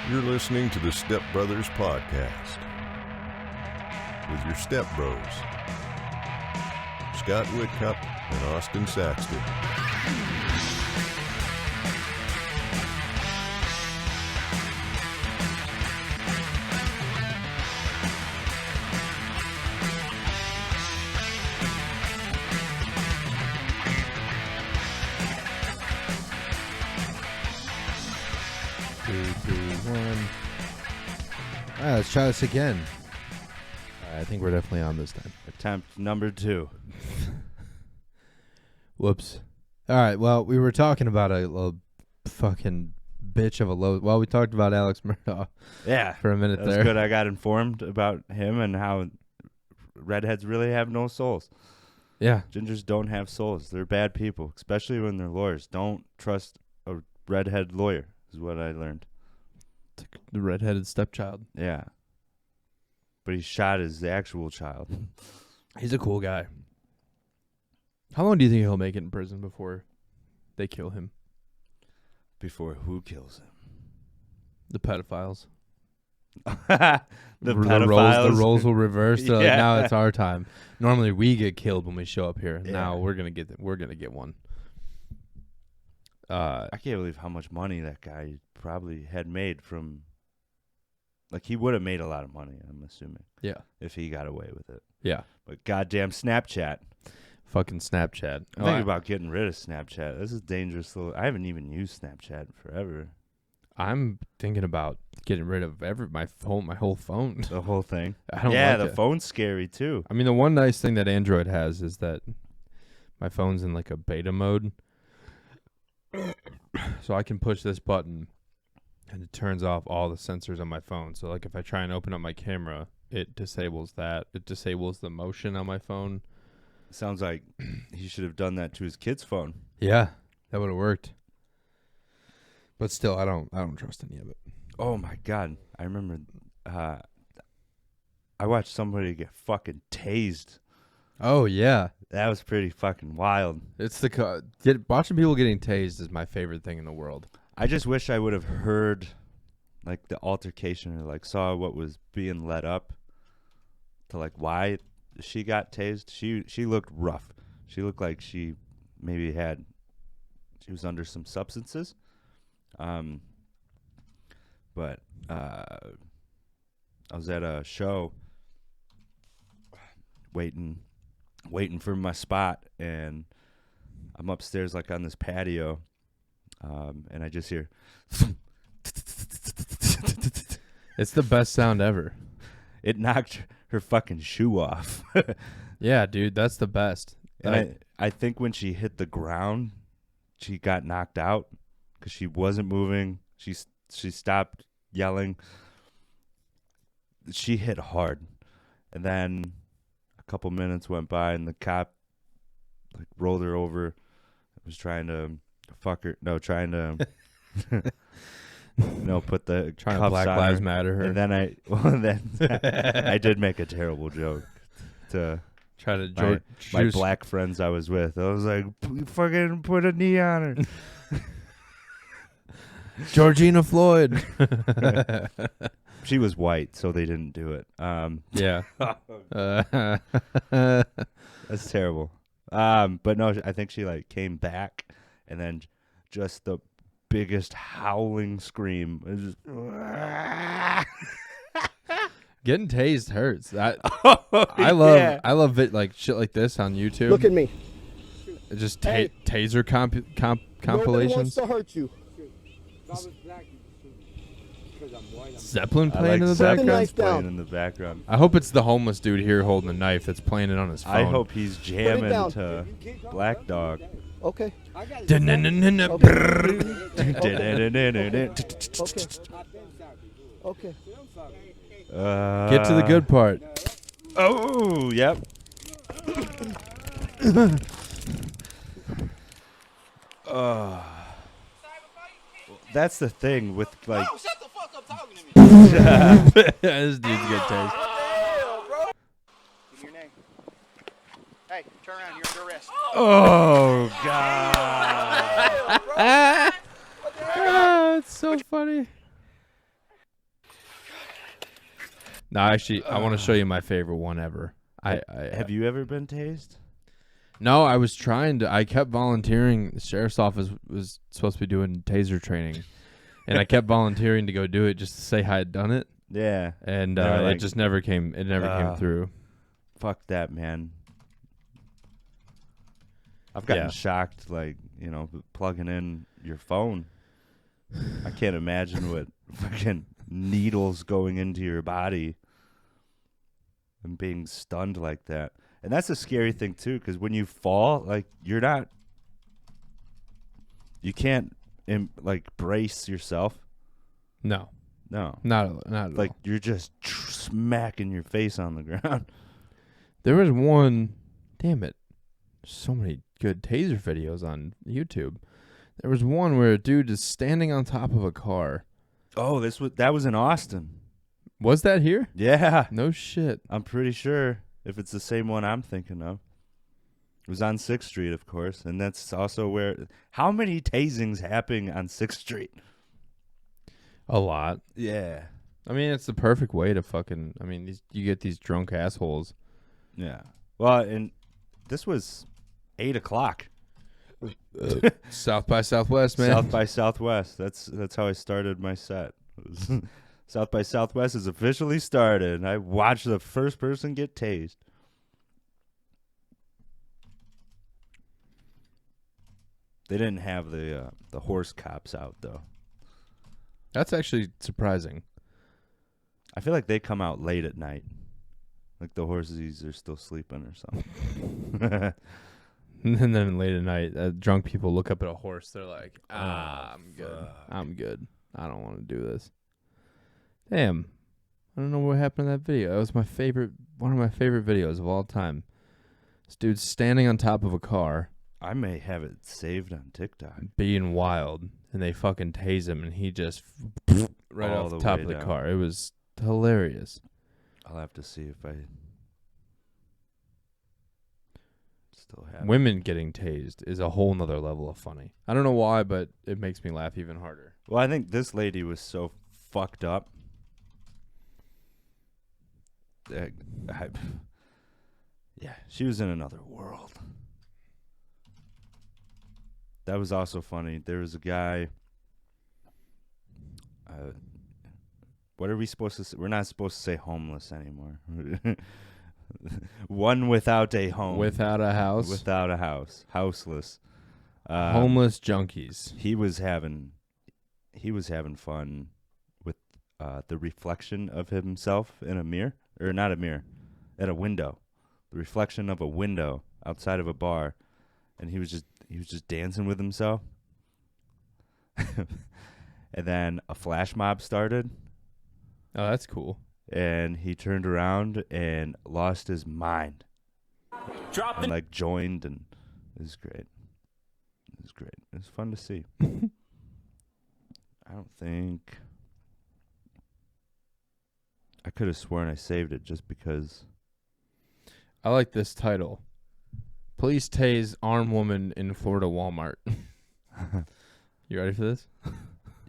You're listening to the Stepbrothers podcast with your stepbros, Scott Whitcup and Austin Saxton. All right, let's try this again. I think we're definitely on this time. Attempt number 2. Whoops. All right, well, we were talking about a little fucking bitch of a Lowe. Well, we talked about Alex Murdaugh Yeah. for a minute That was there. good. I got informed about him and how redheads really have no souls. Yeah. Gingers don't have souls. They're bad people, especially when they're lawyers. Don't trust a redhead lawyer is what I learned. The redheaded stepchild. Yeah. But he shot his actual child. He's a cool guy. How long do you think he'll make it in prison before they kill him? Before who kills him? The pedophiles. The The roles will reverse. So Yeah. now it's our time. Normally we get killed when we show up here. Yeah. Now we're gonna get one. I can't believe how much money that guy probably had made from. Like, he would have made a lot of money, I'm assuming. Yeah. If he got away with it. Yeah. But goddamn Snapchat. Fucking Snapchat. I'm thinking about getting rid of Snapchat. This is dangerous. I haven't even used Snapchat in forever. I'm thinking about getting rid of my whole phone. The whole thing. I don't yeah, like the it. phone's scary, too. I mean, the one nice thing that Android has is that my phone's in like a beta mode. So I can push this button and it turns off all the sensors on my phone. So like if I try and open up my camera, it disables that. It disables the motion on my phone. Sounds like he should have done that to his kid's phone. Yeah, that would have worked. But still, I don't trust any of it. Oh, my God. I remember I watched somebody get fucking tased. Oh, yeah. That was pretty fucking wild. It's watching people getting tased is my favorite thing in the world. I just wish I would have heard, like, the altercation or, like, saw what was being led up to, like, why she got tased. She looked rough. She looked like she maybe she was under some substances. But I was at a show waiting for my spot, and I'm upstairs, like, on this patio. And I just hear. It's the best sound ever. It knocked her fucking shoe off. Yeah, dude, that's the best. And I think when she hit the ground, she got knocked out because she wasn't moving. She stopped yelling. She hit hard. And then a couple minutes went by, and the cop like rolled her over. Was trying to fuck her. No, trying to put the Trying to cuffs Black on Lives her. Matter her. And then I did make a terrible joke to Try to my black friends I was with. I was like, fucking put a knee on her. Georgina Floyd. She was white, so they didn't do it. Yeah. That's terrible. But no, I think she like came back, and then just the biggest howling scream. It was just, Getting tased hurts. I yeah. love it like shit like this on YouTube. Look at me. It just Hey. taser Nobody compilations. wants to hurt you. Zeppelin I playing like in the Zeppelin background. Knife down. playing in the background. I hope it's the homeless dude here holding a knife that's playing it on his phone. I hope he's jamming down. to Black Dog. Okay. Get Okay. to the good part. Oh, yep. That's the thing with like. Oh, shut the fuck up talking to me. This dude's get tased. Give me your name. Hey, turn around. You're under arrest. Oh God! Ah, it's so funny. No, actually, I want to show you my favorite one ever. Have you ever been tased? No, I was trying to. I kept volunteering. The sheriff's office was supposed to be doing taser training, and I kept volunteering to go do it just to say I had done it. Yeah. And like, it just never came. It never came through. Fuck that, man. I've gotten shocked, like, you know, plugging in your phone. I can't imagine what fucking needles going into your body and being stunned like that. And that's a scary thing, too, because when you fall, like, you can't, like, brace yourself. No. No. Not at like, all. you're just smacking your face on the ground. There was one. Damn it. So many good taser videos on YouTube. There was one where a dude is standing on top of a car. Oh, that was in Austin. Was that here? Yeah. No shit. I'm pretty sure if it's the same one I'm thinking of. It was on 6th Street, of course, and that's also where... How many tasings happening on 6th Street? A lot. Yeah. I mean, it's the perfect way to fucking... I mean, you get these drunk assholes. Yeah. Well, and this was 8 o'clock. South by Southwest, man. South by Southwest. That's how I started my set. South by Southwest is officially started. I watched the first person get tased. They didn't have the horse cops out, though. That's actually surprising. I feel like they come out late at night. Like the horses are still sleeping or something. And then late at night, drunk people look up at a horse. They're like, I'm good. Fuck. I'm good. I don't want to do this. Damn. I don't know what happened to that video. That was one of my favorite videos of all time. This dude's standing on top of a car. I may have it saved on TikTok. Being wild. And they fucking tase him. And he just right All off the the top way of the down. car. It was hilarious. I'll have to see if I still have it. Women getting tased is a whole nother level of funny. I don't know why, but it makes me laugh even harder. Well, I think this lady was so fucked up. Yeah, she was in another world. That was also funny. There was a guy. What are we supposed to say? We're not supposed to say homeless anymore. One without a home. Without a house. Without a house. Houseless. Homeless junkies. He was having fun with the reflection of himself in a mirror. Or not a mirror. At a window. The reflection of a window outside of a bar. And he was just dancing with himself. And then a flash mob started. Oh, that's cool. And he turned around and lost his mind. And like joined, and it was great. It was great. It was fun to see. I don't think... I could have sworn I saved it just because... I like this title. Police tase armed woman in Florida Walmart. You ready for this?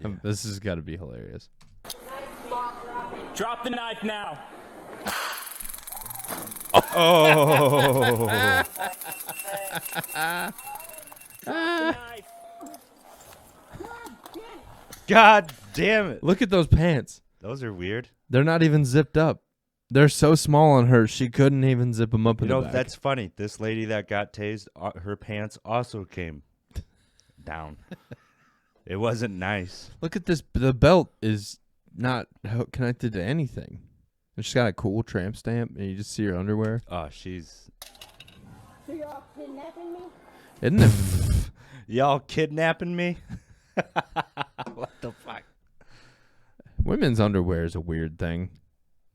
Yeah. This has got to be hilarious. Drop the knife now. Oh! Knife. God damn it. Look at those pants. Those are weird. They're not even zipped up. They're so small on her, she couldn't even zip them up in You know, the back. that's funny. This lady that got tased, her pants also came down. It wasn't nice. Look at this. The belt is not connected to anything. She's got a cool tramp stamp, and you just see her underwear. Oh, she's... So y'all kidnapping me? Isn't it? Y'all kidnapping me? What the fuck? Women's underwear is a weird thing.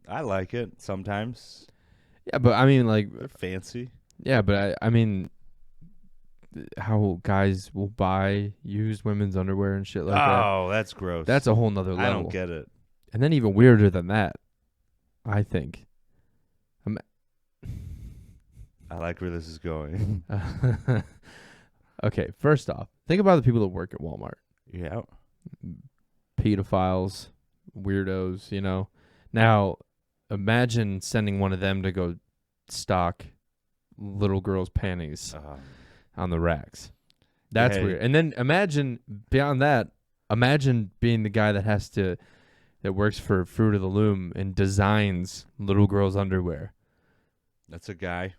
I like it sometimes. Yeah, but I mean, like, They're fancy. yeah, but I mean, how guys will buy used women's underwear and shit like that. Oh, that's gross. That's a whole nother level. I don't get it. And then even weirder than that, I think. I like where this is going. Okay, first off, think about the people that work at Walmart. Yeah. Pedophiles, weirdos, you know. Now, imagine sending one of them to go stock little girls' panties on the racks. That's weird. And then imagine beyond that, imagine being the guy that works for Fruit of the Loom and designs little girls' underwear. That's a guy.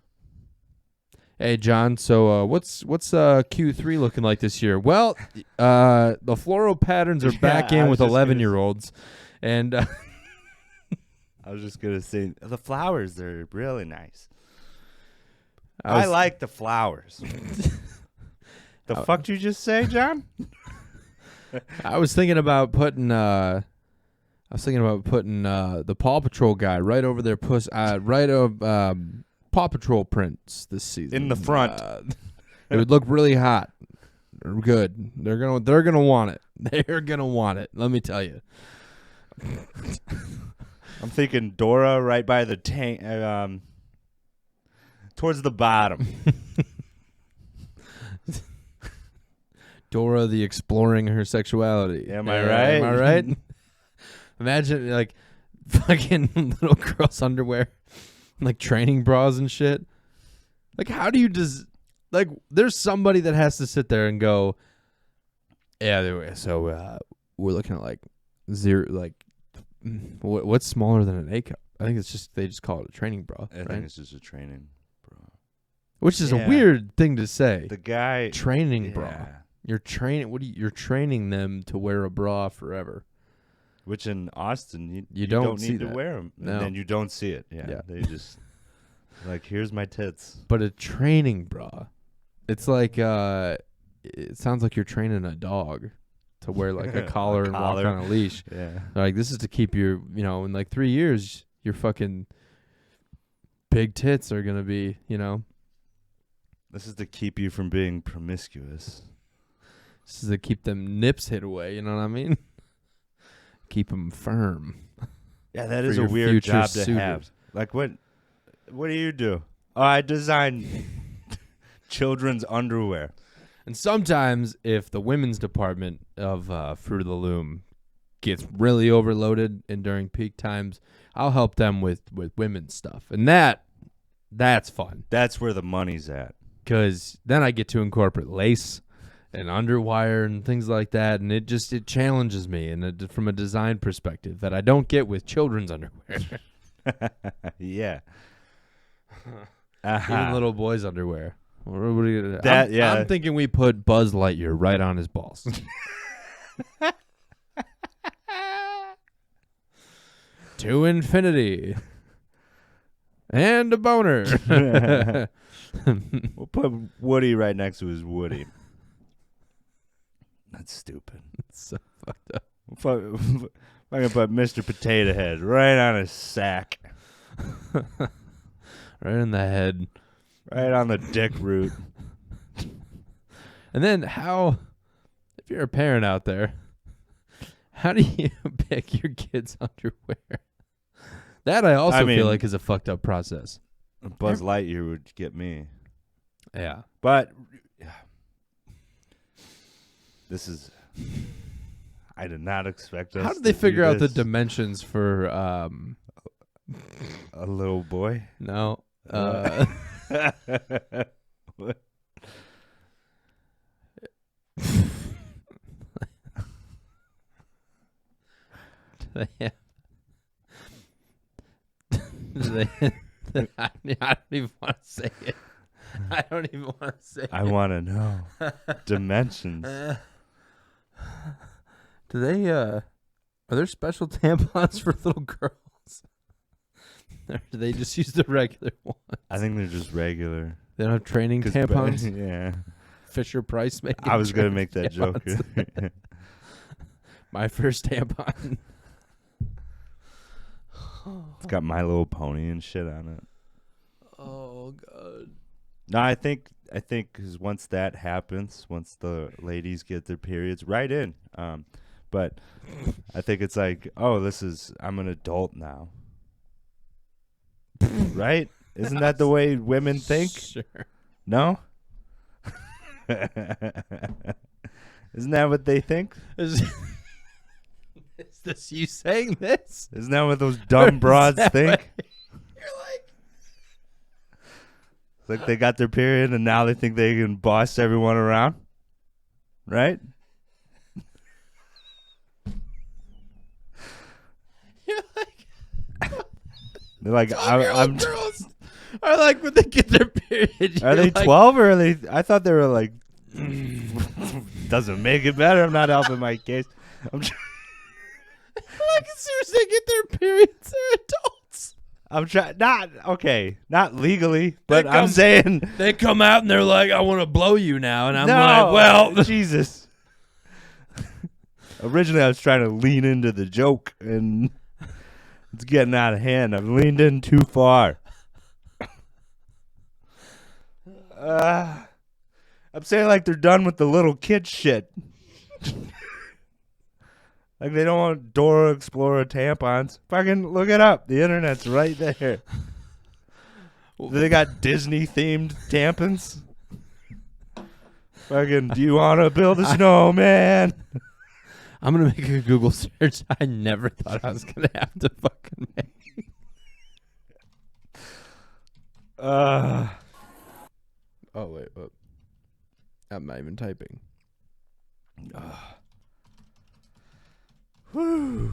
Hey John, so what's Q3 looking like this year? Well, the floral patterns are back in with 11-year-olds, and I was just gonna say the flowers are really nice. I like the flowers. The fuck did you just say, John? I was thinking about putting the Paw Patrol guy right over their Paw Patrol prints this season In the front. It would look really hot. Good. They're gonna want it. They're gonna want it. Let me tell you. I'm thinking Dora right by the tank, towards the bottom. Dora the exploring her sexuality. Am I right? Am I right? Imagine like fucking little girls' underwear, like training bras and shit. Like, how do you like? There's somebody that has to sit there and go, yeah. So we're looking at like zero, like what's smaller than an A cup? I think it's just they just call it a training bra. I think it's just a training bra, which is a weird thing to say. The guy training bra. You're training. You're training them to wear a bra forever. Which in Austin you don't need to that. wear them, No. and then you don't see it. Yeah. They just like, here's my tits. But a training bra, it's like it sounds like you're training a dog to wear like a collar and walk on a leash. Yeah, like this is to keep your, in like 3 years your fucking big tits are gonna be, This is to keep you from being promiscuous. This is to keep them nips hid away. You know what I mean? Keep them firm. Yeah, that is a weird job to have. Like, what do you do? Oh, I design children's underwear. And sometimes if the women's department of Fruit of the Loom gets really overloaded and during peak times, I'll help them with women's stuff. And that's fun. That's where the money's at. Because then I get to incorporate lace and underwire and things like that, and it challenges me and from a design perspective that I don't get with children's underwear. Yeah. Even little boys' underwear. What are you gonna, I'm thinking we put Buzz Lightyear right on his balls. To infinity. And a boner. We'll put Woody right next to his Woody. That's stupid. It's so fucked up. I'm going to put Mr. Potato Head right on his sack. Right in the head. Right on the dick root. And then if you're a parent out there, how do you pick your kids' underwear? That I also feel like is a fucked up process. Buzz Lightyear would get me. Yeah. But I did not expect us. How did they figure out the dimensions for a little boy? No. What? I don't even want to say it. I don't even want to say it. I want to know dimensions. Do they? Are there special tampons for little girls? Or do they just use the regular ones? I think they're just regular. They don't have training tampons. Yeah. Fisher Price making. I was gonna make that joke. My first tampon. It's got My Little Pony and shit on it. Oh God. No, I think because once that happens, once the ladies get their periods, right in. But I think it's like, oh, I'm an adult now. Right? Isn't that the way women think? Sure. No? Isn't that what they think? Isn't Is this you saying this? Isn't that what those dumb broads that think? You're like, It's like they got their period and now they think they can boss everyone around, right? you're like, They're like, I'm. 12-year-old girls are like when they get their period. Are you're they like, 12 or are they? I thought they were like. Doesn't make it better. I'm not helping my case. I'm. Like as soon as they get their periods, they're adults. I'm trying. Not legally, but They I'm come- saying. They come out and they're like, "I want to blow you now," and I'm No, like, "Well, Jesus." Originally, I was trying to lean into the joke, and it's getting out of hand. I've leaned in too far. I'm saying like they're done with the little kid shit. Like they don't want Dora Explorer tampons. Fucking look it up. The internet's right there. They got Disney themed tampons. Fucking, do you want to build a snowman? I'm gonna make a Google search I never thought I was gonna have to fucking make." Oh wait, what? I'm not even typing. Whew.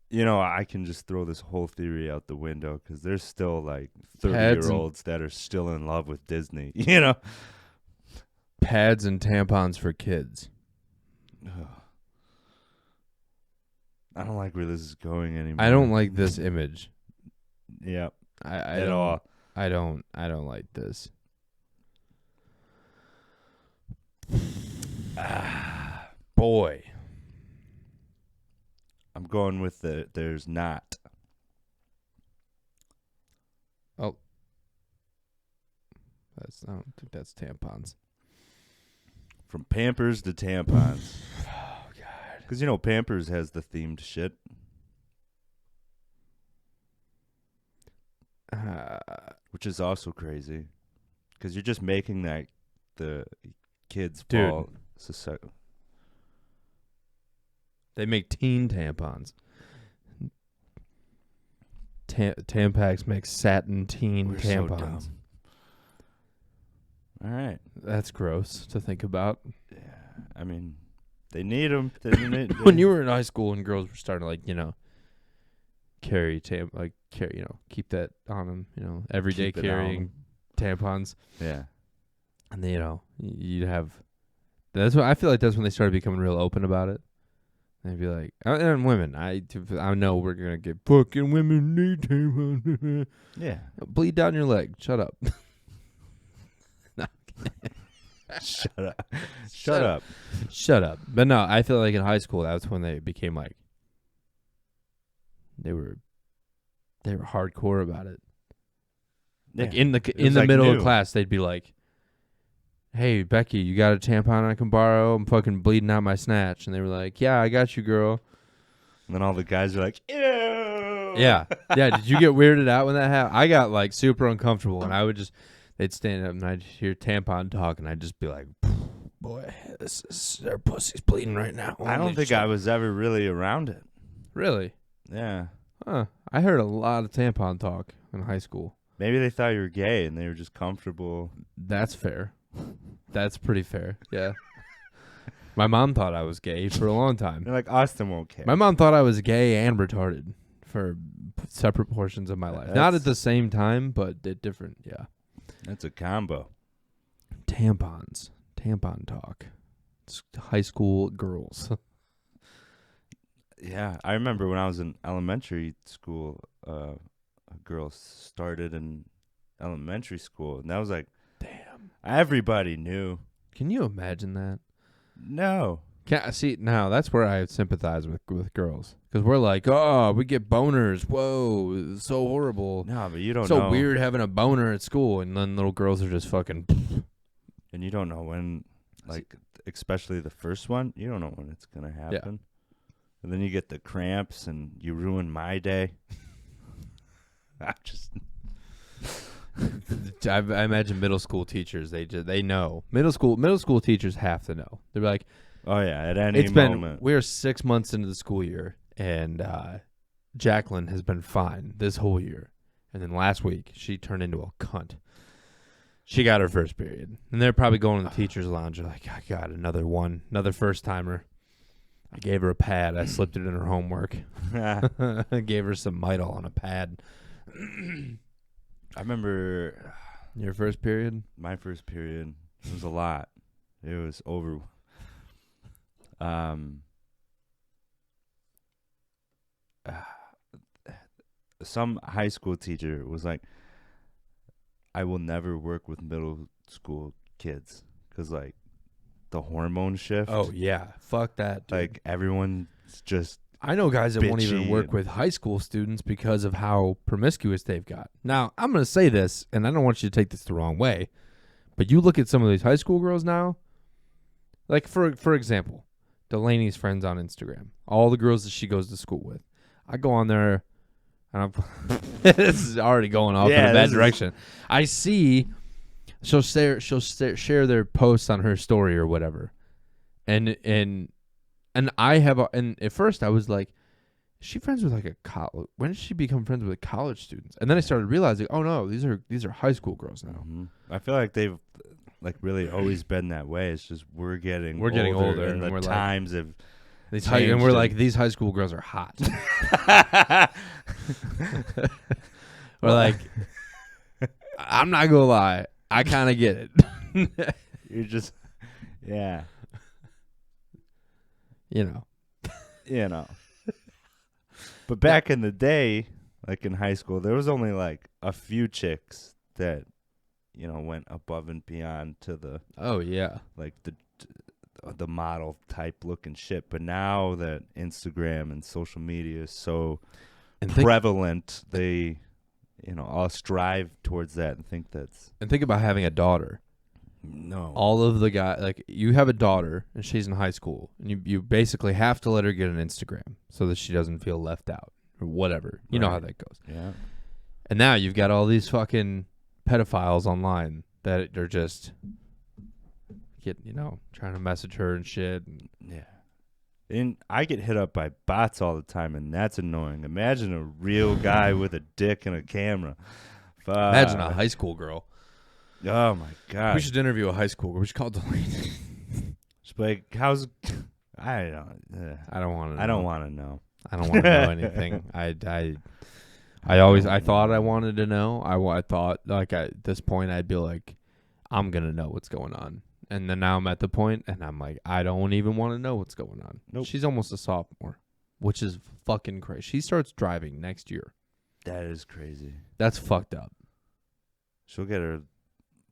You know, I can just throw this whole theory out the window because there's still like Pads 30-year-olds that are still in love with Disney. You know, Pads and tampons for kids. I don't like where this is going anymore. I don't like this image. Yep. I At don't, all. I don't like this. Boy. I'm going with there's not. Oh. I don't think that's tampons. From Pampers to tampons. Oh god. Because, you know, Pampers has the themed shit. Which is also crazy. Because you're just making the kids Dude. fall. Society. They make teen tampons. Tampax makes satin teen We're so tampons. dumb. All right. That's gross to think about. Yeah. I mean, they need them. When you were in high school and girls were starting to, keep that on them, everyday Keep it on 'em. carrying tampons. Yeah. And then, you'd have, that's what I feel like that's when they started becoming real open about it. They'd be like, and women, I know we're going to get fucking women need tampons. Yeah. Bleed down your leg. Shut up. Shut up. Shut up. Shut up. But no, I feel like in high school, that's when they became like, they were hardcore about it. Like Yeah. in It the was, like, middle new. of class, they'd be like, "Hey, Becky, you got a tampon I can borrow? I'm fucking bleeding out my snatch." And they were like, "Yeah, I got you, girl." And then all the guys are like, ew. Yeah. Yeah. Did you get weirded out when that happened? I got like super uncomfortable, and I would they'd stand up and I'd hear tampon talk, and I'd just be like, "Boy, their pussy's bleeding right now." I don't Holy think shit. I was ever really around it. Really? Yeah. Huh. I heard a lot of tampon talk in high school. Maybe they thought you were gay and they were just comfortable. That's fair. That's pretty fair. Yeah. My mom thought I was gay for a long time. They're like, Austin won't care. My mom thought I was gay and retarded for separate portions of my life. Not That's- at the same time, but at different. Yeah. That's a combo. Tampons. Tampon talk. It's high school girls. Yeah. I remember when I was in elementary school, a girl started in elementary school. And that was like, Damn. everybody knew. Can you imagine that? No. Now that's where I sympathize with girls, because we're like, oh, we get boners. Whoa, it's so horrible. No, but you don't So know. weird having a boner at school, and then little girls are just fucking. And you don't know when, like, especially the first one, you don't know when it's going to happen. And then you get the cramps and you ruin my day. I'm just. I imagine middle school teachers. They know. Middle school teachers have to know. They're like, Oh yeah, at any moment. we're 6 months into the school year, and Jacqueline has been fine this whole year, and then last week she turned into a cunt. She got her first period, and they're probably going to the teachers' lounge. They're like, I got another first timer. I gave her a pad. I slipped it in her homework. I gave her some Midol on a pad. I remember Your first period? my first period. It was a lot. It was over. Some high school teacher was like, I will never work with middle school kids because, like, the hormone shift. Oh, yeah. Fuck that, dude. Like, everyone's just. I know guys that won't even bitchy work and- with high school students because of how promiscuous they've got. Now, I'm going to say this, and I don't want you to take this the wrong way, but you look at some of these high school girls now, like, for example, Delaney's friends on Instagram, all the girls that she goes to school with. I go on there, and I'm this is already going off in a bad direction. I see she'll share their posts on her story or whatever, and I have and at first I was like, is she friends with like a college? When did she become friends with college students? And then I started realizing, oh no, these are high school girls now. Mm-hmm. I feel like they've like really always been that way. It's just we're getting older and the we're times have and we're like, these high school girls are hot. We're like, I'm not gonna lie, I kind of get it. you're just yeah, You know. you know. But back in the day, like in high school, there was only like a few chicks that, you know, went above and beyond to the Oh yeah. like the model type looking shit. But now that Instagram and social media is so prevalent, they, you know, all strive towards that and think that's. And think about having a daughter. No. All of the guys, like, you have a daughter and she's in high school, and you basically have to let her get an Instagram so that she doesn't feel left out or whatever. You know how that goes. Yeah. And now you've got all these fucking pedophiles online that are just trying to message her and shit. Yeah. And I get hit up by bots all the time, and that's annoying. Imagine a real guy with a dick and a camera. Fuck. Imagine a high school girl. Oh my god. We should interview a high school girl. We should call Delaney. Just like, how's I don't. I don't want to. I don't want to know. I don't want to know anything. I thought I wanted to know. I thought, like, at this point I'd be like, I'm gonna know what's going on. And then now I'm at the point, and I'm like, I don't even want to know what's going on. Nope. She's almost a sophomore, which is fucking crazy. She starts driving next year. That is crazy. That's fucked up. She'll get her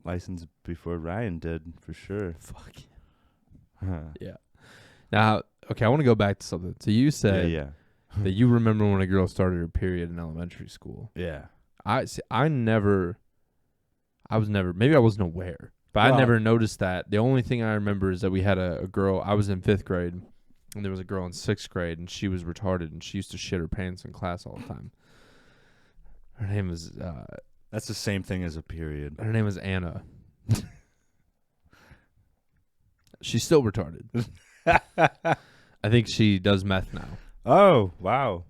license before Ryan did, for sure. Fuck. Huh. Yeah. Now, okay, I want to go back to something. So you said Yeah. that you remember when a girl started her period in elementary school. Yeah. Maybe I wasn't aware, but I never noticed that. The only thing I remember is that we had a girl. I was in 5th grade, and there was a girl in 6th grade, and she was retarded, and she used to shit her pants in class all the time. Her name was That's the same thing as a period. Anna. She's still retarded. I think she does meth now. Oh, wow.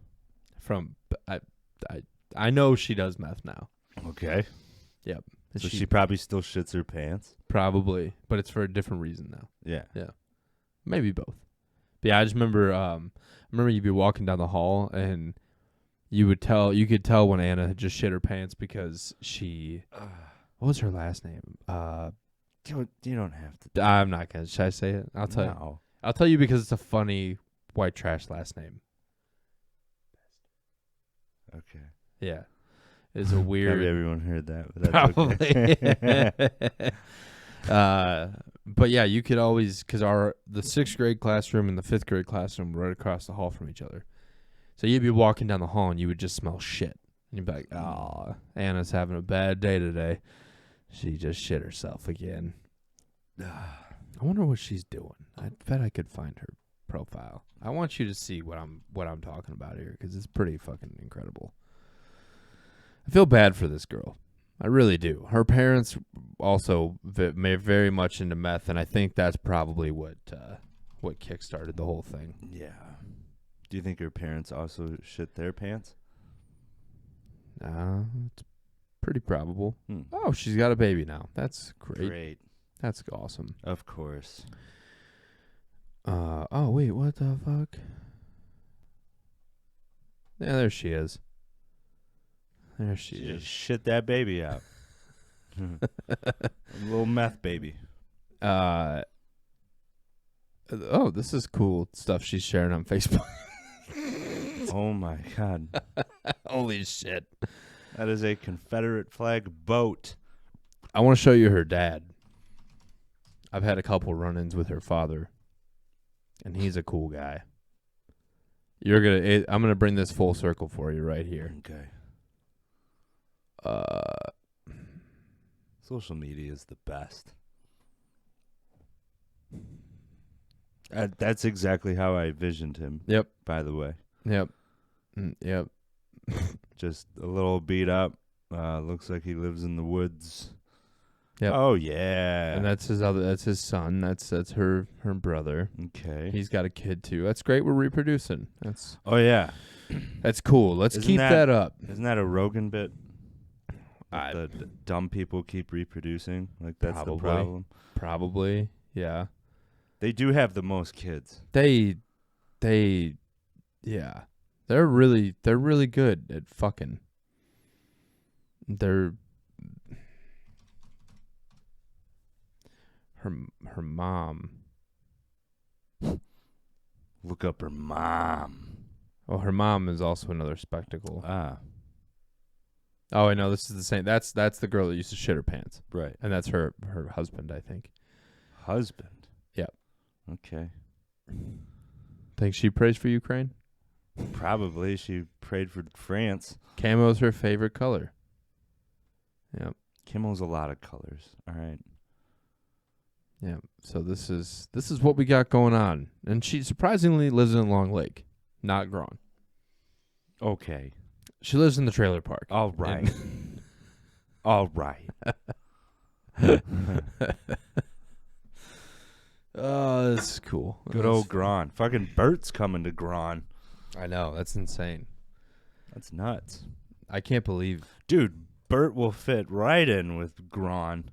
I know she does meth now. Okay. Yep. So she probably still shits her pants. Probably, but it's for a different reason now. Yeah. Yeah. Maybe both. But yeah, I just remember you'd be walking down the hall, and you could tell when Anna had just shit her pants because she what was her last name? You don't have to. I'm not gonna. Should I say it? I'll tell you. No. I'll tell you because it's a funny white trash last name. Okay. Yeah. It's a weird. Probably everyone heard that, but that's Probably. Okay. But yeah, you could always, because the 6th grade classroom and the 5th grade classroom were right across the hall from each other. So you'd be walking down the hall and you would just smell shit. And you'd be like, oh, Anna's having a bad day today. She just shit herself again. I wonder what she's doing. I bet I could find her profile. I want you to see what I'm talking about here, because it's pretty fucking incredible. I feel bad for this girl. I really do. Her parents also very much into meth, and I think that's probably what kickstarted the whole thing. Yeah. Do you think her parents also shit their pants? It's pretty probable. Hmm. Oh, she's got a baby now. That's great. Great. That's awesome. Of course. Oh, wait, what the fuck? Yeah, there she is. There she She is. just shit that baby out. A little meth baby. Oh, this is cool stuff she's sharing on Facebook. Oh my God. Holy shit. That is a Confederate flag boat. I want to show you her dad. I've had a couple run-ins with her father, and he's a cool guy. I'm gonna bring this full circle for you right here. Okay. Social media is the best. That's exactly how I visioned him. Yep. By the way, Yep. Yep. just a little beat up. Looks like he lives in the woods. Yep. Oh yeah. And that's his son. That's her brother. Okay. He's got a kid too. That's great. We're reproducing. Oh yeah. That's cool. Let's Isn't keep that up. Isn't that a Rogan bit? I- The dumb people keep reproducing. Like that's Probably. the problem. Probably. Yeah. They do have the most kids. They yeah. They're really good at fucking. Her mom. Look up her mom. Oh, her mom is also another spectacle. Ah, Oh, I know this is the same. That's the girl that used to shit her pants, right. and that's her husband, I think. Husband. Yep. Okay. Think she prays for Ukraine? Probably she prayed for France. Camo's her favorite color. Yep. Kimmel's a lot of colors. All right. Yeah. So this is what we got going on, and she surprisingly lives in Long Lake, not Groton. Okay. She lives in the trailer park. All right. All right. Oh, this is cool. Good old Gron. Fucking Bert's coming to Gron. I know, that's insane. That's nuts. I can't believe. Dude, Bert will fit right in with Gron.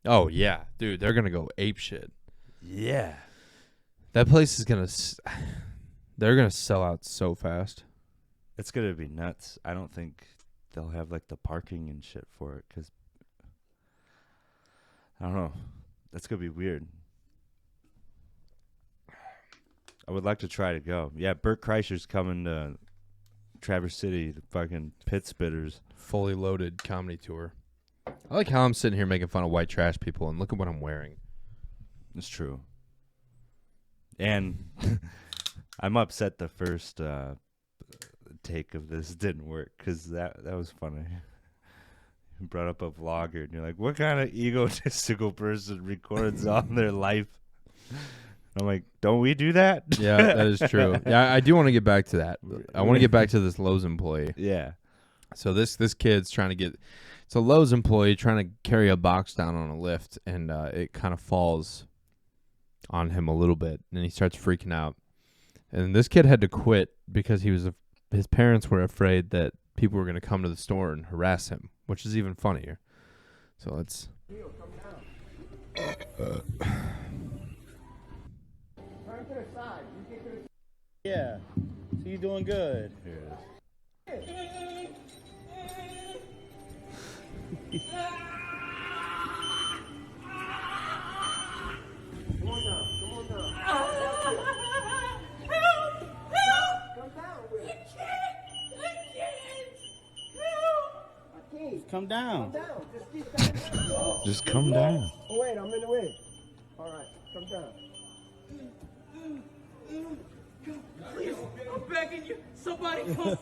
Oh yeah, dude, they're gonna go ape shit. Yeah. That place is gonna. They're gonna sell out so fast. It's going to be nuts. I don't think they'll have like the parking and shit for it because I don't know. That's going to be weird. I would like to try to go. Yeah, Bert Kreischer's coming to Traverse City, the fucking pit spitters. Fully loaded comedy tour. I like how I'm sitting here making fun of white trash people, and look at what I'm wearing. It's true. And I'm upset the first take of this didn't work because that was funny. You brought up a vlogger, and you're like, what kind of egotistical person records on their life? I'm like, don't we do that? Yeah, that is true. Yeah, I do want to get back to that. I want to get back to this Lowe's employee. Yeah. So this kid's trying to get. It's a Lowe's employee trying to carry a box down on a lift, and it kind of falls on him a little bit, and he starts freaking out. And this kid had to quit because his parents were afraid that people were going to come to the store and harass him, which is even funnier. So let's. Turn to the side. You get to the Yeah, so you're doing good. Here it is. Come on down. Come on down. Come down with it. I can't. Come down. Come down. Just keep down. Just come down. Oh, wait, I'm in the way. All right, come down. Please, I'm begging you. Somebody come.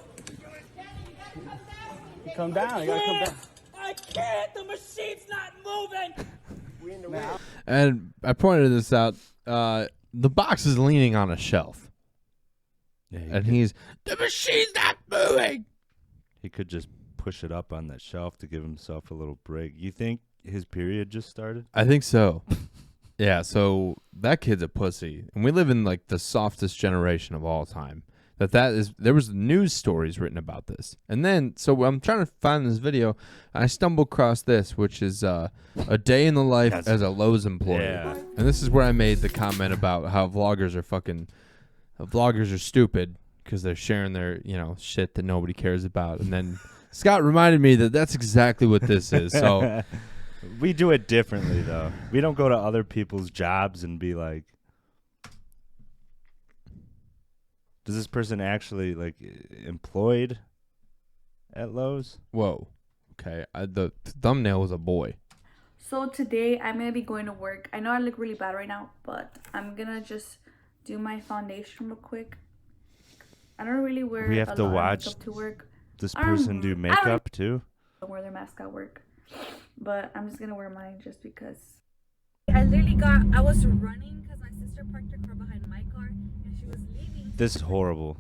Come down. You gotta come down. I can't. The machine's not moving. We in the way. And I pointed this out. The box is leaning on a shelf, Yeah, and the machine's not moving. he could just push it up on that shelf to give himself a little break. You think his period just started? I think so. Yeah, so that kid's a pussy. And we live in like the softest generation of all time. There was news stories written about this. And then, so I'm trying to find this video, and I stumbled across this, which is a day in the life as a Lowe's employee. Yeah. And this is where I made the comment about how vloggers are stupid because they're sharing their, shit that nobody cares about. And then Scott reminded me that that's exactly what this is. So we do it differently, though. We don't go to other people's jobs and be like, does this person actually like employed at Lowe's? Whoa. Okay. The thumbnail was a boy. So today I'm going to be going to work. I know I look really bad right now, but I'm going to just do my foundation real quick. I don't really wear We have a to lot watch of makeup to work. This person do makeup too? I don't wear their mask at work, but I'm just going to wear mine just because. I was running because my sister parked her car behind my car and she was leaving. This is horrible.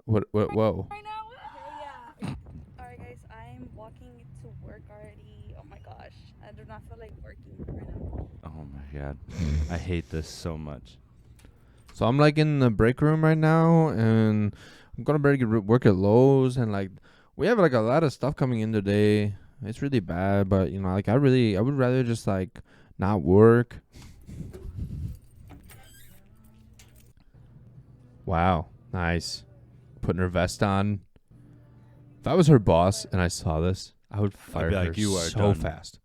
What, whoa. Right now? Yeah. Alright guys, I'm walking to work already. Oh my gosh. I do not feel like working right now. Oh my god. I hate this so much. So I'm like in the break room right now, and I'm going to work at Lowe's, and like we have like a lot of stuff coming in today. It's really bad, but like I would rather just like not work. Wow. Nice. Putting her vest on. If I was her boss and I saw this, I would fire be her like, "You are so done." fast.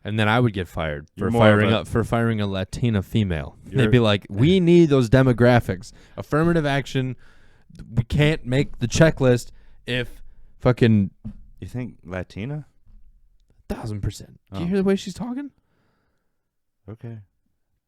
And then I would get fired You're for more of firing a Latina female. They'd You're- be like, "We need those demographics. Affirmative action. We can't make the checklist if fucking You think Latina? 1,000%. Do you Oh. hear the way she's talking? Okay.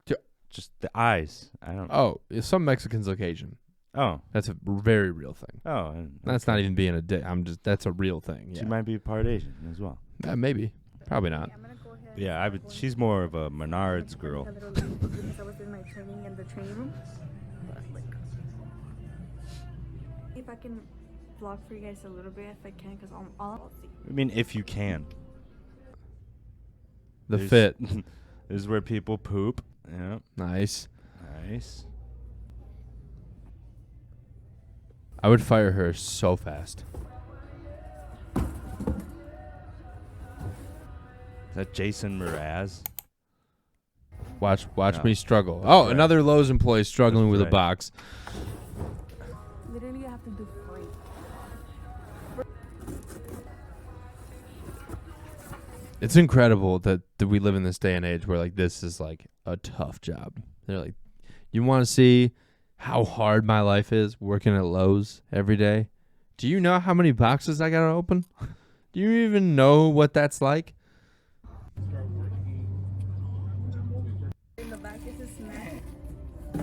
Yeah. Just the eyes. I don't. Oh, some Mexicans look Asian. Oh. That's a very real thing. Oh. And That's not even being a dick. That's a real thing. She Yeah. might be part Asian as well. Maybe. Probably not. I'm gonna go ahead. Yeah, she's more of a Menards girl. A little late because I was in my training in the training room. But like, if I can vlog for you guys a little bit, if I can, because I'll see. I mean, if you can. The There's- fit. This is where people poop. Yeah. Nice. Nice. I would fire her so fast. Is that Jason Mraz? Watch No. me struggle. Oh, right. another Lowe's employee struggling That's with a right. box. Literally, I have to do free. It's incredible that we live in this day and age where like this is like a tough job. They're like, you want to see how hard my life is working at Lowe's every day? Do you know how many boxes I gotta open? Do you even know what that's like? In the back is a snack.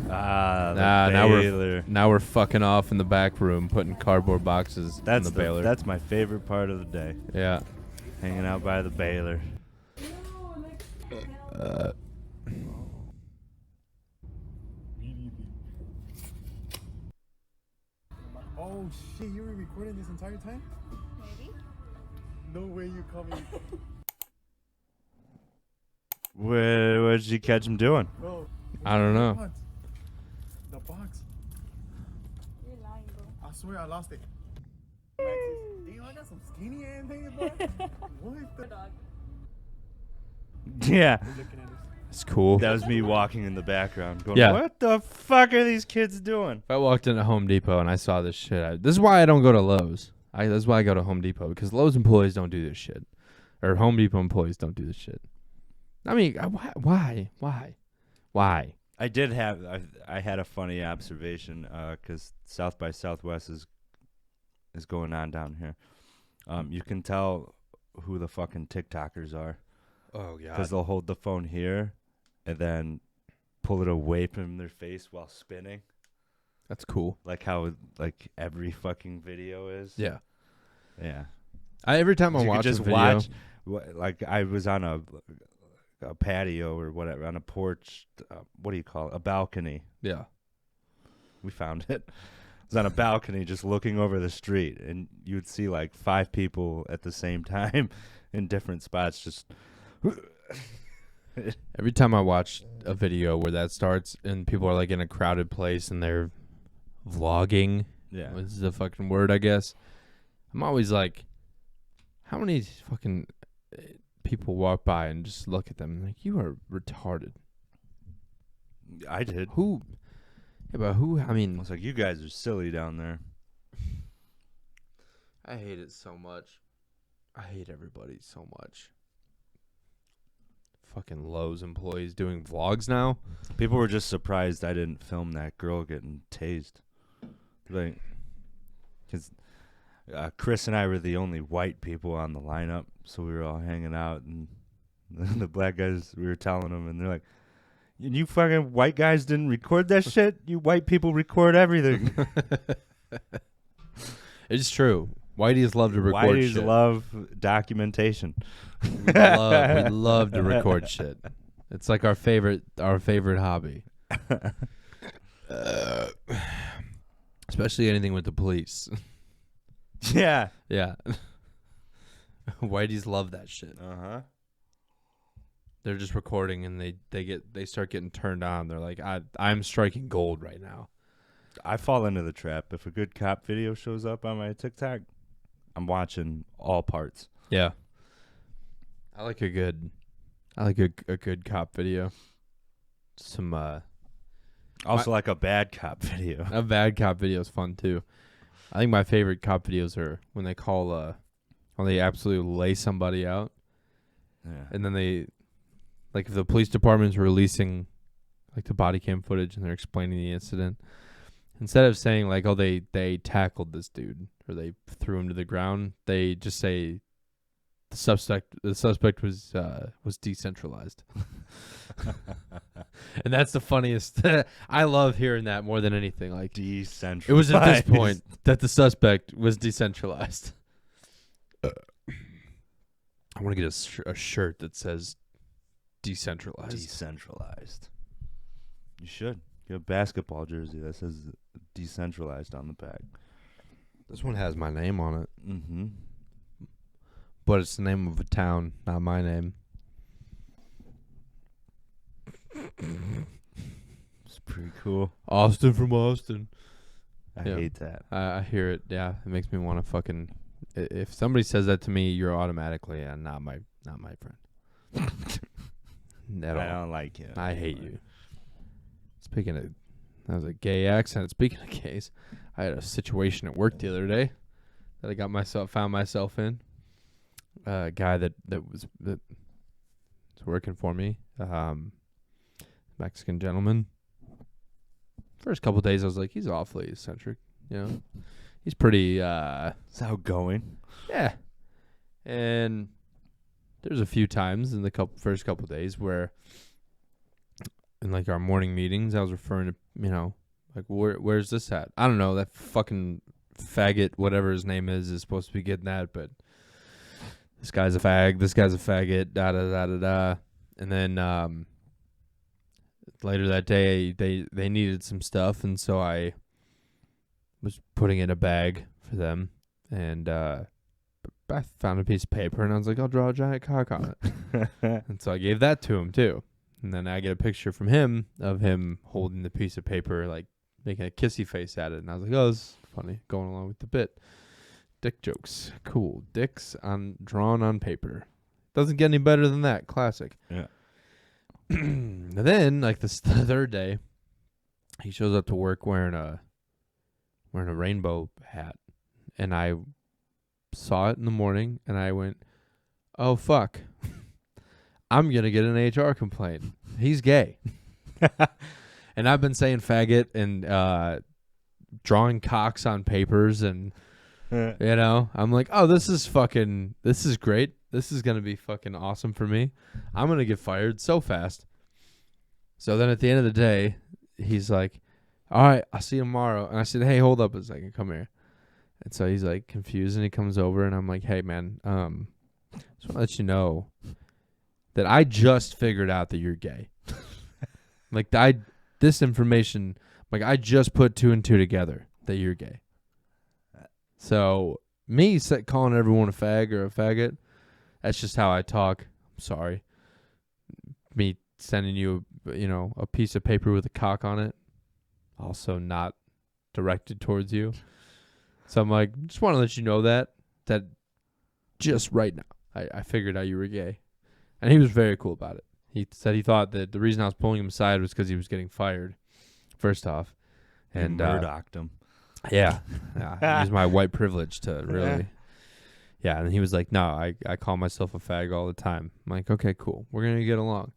Ah, the Nah, baler. now we're fucking off in the back room putting cardboard boxes That's in the baler. That's my favorite part of the day. Yeah. Hanging out by the baler. Oh shit, you were recording this entire time? Maybe. No way you caught me. What did you catch him doing? Bro. I don't know. What? The box. You're lying, bro. I swear I lost it. Damn, I got some skinny ass niggas, bro. What the? Dog. Yeah. We're looking at this. It's cool. That was me walking in the background going, Yeah. what the fuck are these kids doing? If I walked into Home Depot and I saw this shit, this is why I don't go to Lowe's. That's why I go to Home Depot, because Lowe's employees don't do this shit, or Home Depot employees don't do this shit. I mean, why? I did have, I had a funny observation because South by Southwest is going on down here. You can tell who the fucking TikTokers are. Oh Because they'll hold the phone here and then pull it away from their face while spinning. That's cool. Like how like every fucking video is. Yeah. Yeah. Every time I You could watch just a video, watch. Like I was on a patio or whatever, on a porch. What do you call it? A balcony. yeah, We found it. was on a balcony just looking over the street, and you would see like 5 people at the same time in different spots. Just Every time I watch a video where that starts and people are like in a crowded place and they're vlogging, yeah, this is a fucking word, I guess. I'm always like, how many fucking people walk by and just look at them like, you are retarded? I did. Who? Yeah, but who? I I mean, was like, you guys are silly down there. I hate it so much. I hate everybody so much. Fucking Lowe's employees doing vlogs now. People were just surprised I didn't film that girl getting tased. Like, because Chris and I were the only white people on the lineup, so we were all hanging out, and the black guys, we were telling them, and they're like, you fucking white guys didn't record that shit? You white people record everything. It's true. Whiteies love to record Whiteys shit. love documentation. we love to record shit. It's like our favorite hobby. Especially anything with the police. Yeah. Yeah. Whiteies love that shit. Uh-huh. They're just recording and they start getting turned on. They're like, I'm striking gold right now. I fall into the trap. If a good cop video shows up on my TikTok, I'm watching all parts. Yeah. I like a good cop video. Some Also like a bad cop video. a bad cop video is fun too. I think my favorite cop videos are when they call when they absolutely lay somebody out. Yeah. And then they, like, if the police department's releasing like the body cam footage and they're explaining the incident, instead of saying like, oh, they tackled this dude or they threw him to the ground, they just say the suspect was decentralized. And that's the funniest. I love hearing that more than anything. Like, Decentralized. it was at this point that the suspect was decentralized. I want to get a shirt that says decentralized. Decentralized. You should. Get a basketball jersey that says decentralized on the back. This one has my name on it. Mm-hmm. But it's the name of a town, not my name. It's pretty cool. Austin from Austin. I Yeah. hate that. I hear it. Yeah, it makes me want to fucking. If somebody says that to me, you're automatically not my friend. At I all. don't like you. I hate you. Speaking of, that was a gay accent. Speaking of gays, I had a situation at work the other day that I found myself in. A guy that was working for me, Mexican gentleman. First couple days, I was like, he's awfully eccentric. You know, he's pretty. It's outgoing. Yeah, and there's a few times in the first couple days where, in like our morning meetings, I was referring to, you know, like, where's this at? I don't know, that fucking faggot, whatever his name is supposed to be getting that, but this guy's a fag, this guy's a faggot, da da da da da. And then later that day, they needed some stuff, and so I was putting in a bag for them, and I found a piece of paper, and I was like, I'll draw a giant cock on it. And so I gave that to him too. And then I get a picture from him of him holding the piece of paper, like making a kissy face at it. And I was like, oh, this is funny, going along with the bit. Dick jokes. Cool. Dicks drawn on paper. Doesn't get any better than that. Classic. Yeah. And then, like the third day, he shows up to work wearing a rainbow hat. And I saw it in the morning, and I went, oh, fuck. I'm going to get an HR complaint. He's gay. And I've been saying faggot and drawing cocks on papers, and, you know, I'm like, oh, this is great. This is going to be fucking awesome for me. I'm going to get fired so fast. So then at the end of the day, he's like, all right, I'll see you tomorrow. And I said, hey, hold up a second. Come here. And so he's like confused, and he comes over, and I'm like, hey, man, just want to let you know that I just figured out that you're gay. Like, this information, like, I just put 2 and 2 together. that you're gay. So me calling everyone a fag or a faggot, that's just how I talk. I'm sorry. Me sending you, a piece of paper with a cock on it, also not directed towards you. So I'm like, just want to let you know that just right now, I figured out you were gay. And he was very cool about it. He said he thought that the reason I was pulling him aside was because he was getting fired, first off. And Murdocked him. Yeah. I used my white privilege to really. Yeah, and he was like, no, I call myself a fag all the time. I'm like, okay, cool. We're going to get along.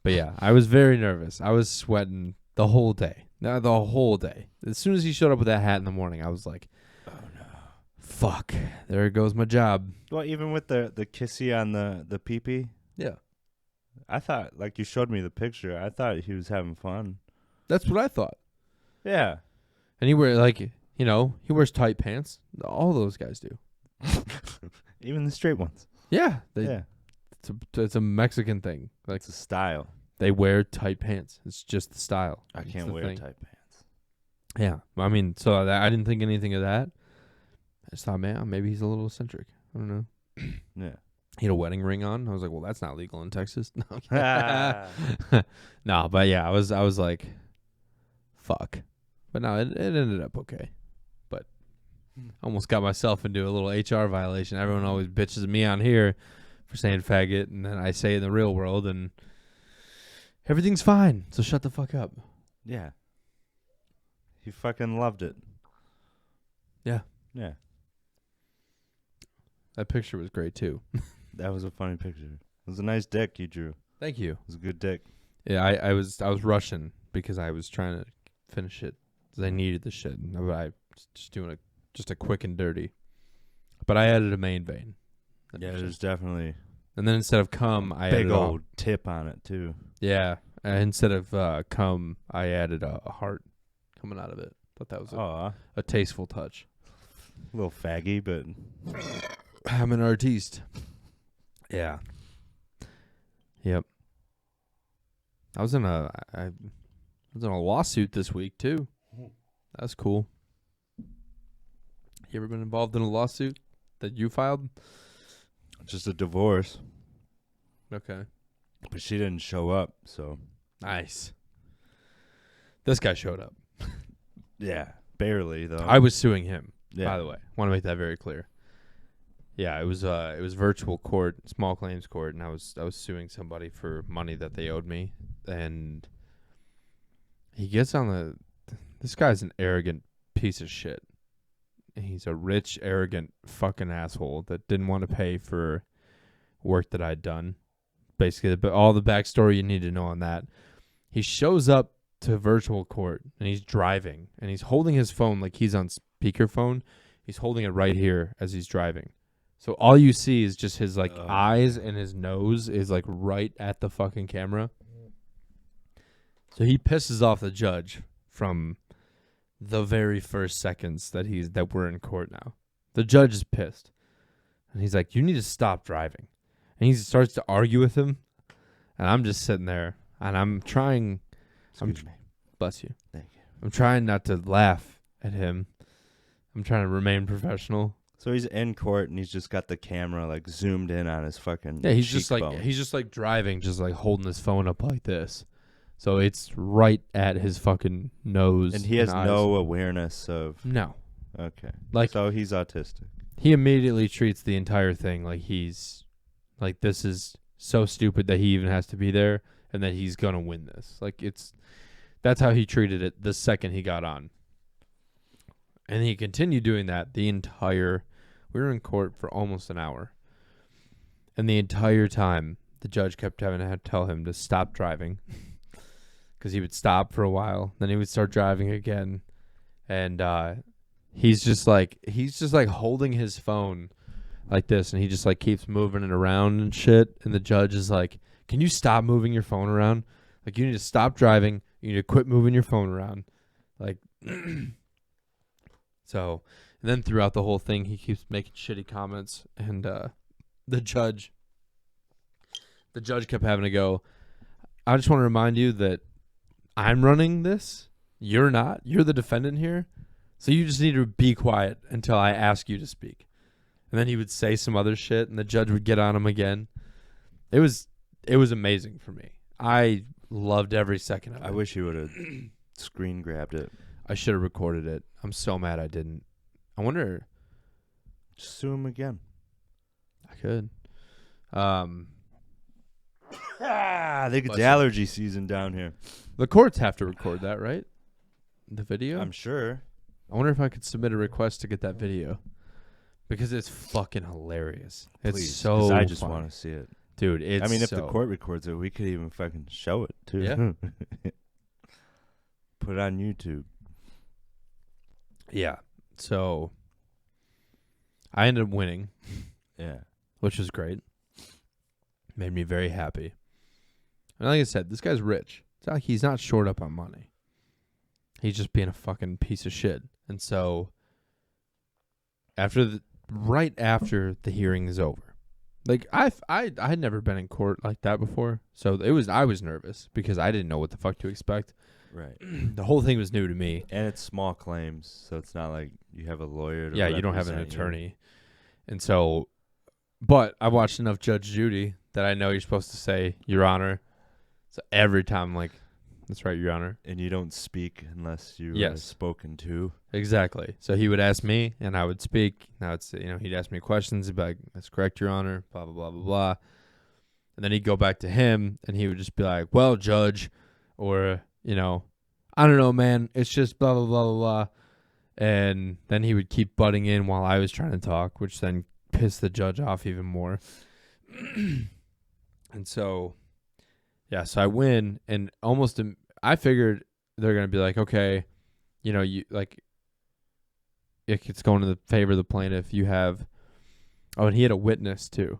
But yeah, I was very nervous. I was sweating the whole day. The whole day. As soon as he showed up with that hat in the morning, I was like, oh no. Fuck. There goes my job. Well, even with the kissy on the pee-pee? Yeah. I thought, like you showed me the picture, I thought he was having fun. That's what I thought. Yeah. And he he wears tight pants. All those guys do. Even the straight ones. Yeah. Yeah. It's a Mexican thing. Like, it's a style. They wear tight pants. It's just the style. I can't wear tight pants. Yeah. I mean, so I didn't think anything of that. I just thought, man, maybe he's a little eccentric. I don't know. Yeah. He had a wedding ring on. I was like, well, that's not legal in Texas. No, but yeah, I was like, fuck. But no, it ended up okay. But almost got myself into a little HR violation. Everyone always bitches at me on here for saying faggot, and then I say it in the real world, and everything's fine. So shut the fuck up. Yeah. He fucking loved it. Yeah. Yeah. That picture was great too. That was a funny picture. It was a nice dick you drew. Thank you. It was a good dick. Yeah, I was rushing because I was trying to finish it because I needed the shit. But I was just doing a quick and dirty. But I added a main vein. Yeah, there's definitely. And then instead of cum, I big added old tip on it too. Yeah, instead of cum, I added a heart coming out of it. Thought that was a tasteful touch. A little faggy, but I'm an artiste. Yeah. Yep. I was in a lawsuit this week too. That's cool. You ever been involved in a lawsuit that you filed? Just a divorce. Okay. But she didn't show up, so. Nice. This guy showed up. Yeah, barely though. I was suing him. Yeah. By the way, want to make that very clear. Yeah, it was virtual court, small claims court, and I was suing somebody for money that they owed me, and he gets on this guy's an arrogant piece of shit. He's a rich, arrogant fucking asshole that didn't want to pay for work that I'd done. Basically, all the backstory you need to know on that. He shows up to virtual court, and he's driving, and he's holding his phone like he's on speakerphone. He's holding it right here as he's driving. So all you see is just his eyes, and his nose is like right at the fucking camera. So he pisses off the judge from the very first seconds that we're in court now. The judge is pissed. And he's like, you need to stop driving. And he starts to argue with him. And I'm just sitting there, and I'm trying. Excuse me. Bless you. Thank you. I'm trying not to laugh at him. I'm trying to remain professional. So he's in court, and he's just got the camera like zoomed in on his fucking. Yeah, he's cheekbone. just like driving, just like holding his phone up like this. So it's right at his fucking nose. And he has eyes. no awareness of. No. Okay. Like, so he's autistic. He immediately treats the entire thing like he's like, this is so stupid that he even has to be there, and that he's gonna win this. Like, that's how he treated it the second he got on. And he continued doing that we were in court for almost an hour. And the entire time, the judge kept having to tell him to stop driving. Because he would stop for a while, then he would start driving again. And he's just like holding his phone like this, and he just like keeps moving it around and shit. And the judge is like, can you stop moving your phone around? Like, you need to stop driving. You need to quit moving your phone around. Like, so, and then throughout the whole thing, he keeps making shitty comments. And the judge kept having to go, I just want to remind you that I'm running this. You're not. You're the defendant here. So you just need to be quiet until I ask you to speak. And then he would say some other shit, and the judge would get on him again. It was amazing for me. I loved every second of it. I wish you would have screen grabbed it. I should have recorded it. I'm so mad I didn't. I wonder. Just sue him again. I could. I think it's Bless you. allergy season down here. The courts have to record that, right? The video? I'm sure. I wonder if I could submit a request to get that video. Because it's fucking hilarious. Please, It's so 'cause I just funny. want to see it. Dude, it's I mean, if so... the court records it, we could even fucking show it, too. Yeah. Put it on YouTube. Yeah. So, I ended up winning, Yeah. which was great. Made me very happy. And like I said, this guy's rich. It's not like he's not short up on money. He's just being a fucking piece of shit. And so, right after the hearing is over, like I had never been in court like that before, so I was nervous because I didn't know what the fuck to expect. Right. The whole thing was new to me. And it's small claims, so it's not like you have a lawyer to You don't have an represent you. attorney. And so, but I watched enough Judge Judy that I know you're supposed to say, Your Honor. So every time I'm like, that's right, Your Honor. And you don't speak unless you are Yes. spoken to. Exactly. So he would ask me, and I would speak. Now it's he'd ask me questions. He'd be like, "That's correct, Your Honor." Blah blah blah blah blah. And then he'd go back to him, and he would just be like, "Well, Judge," or I don't know, man. It's just blah blah blah blah blah. And then he would keep butting in while I was trying to talk, which then pissed the judge off even more. And so, yeah, so I win, and I figured they're gonna be like, okay, you like, it's going to the favor of the plaintiff. You have, and he had a witness too,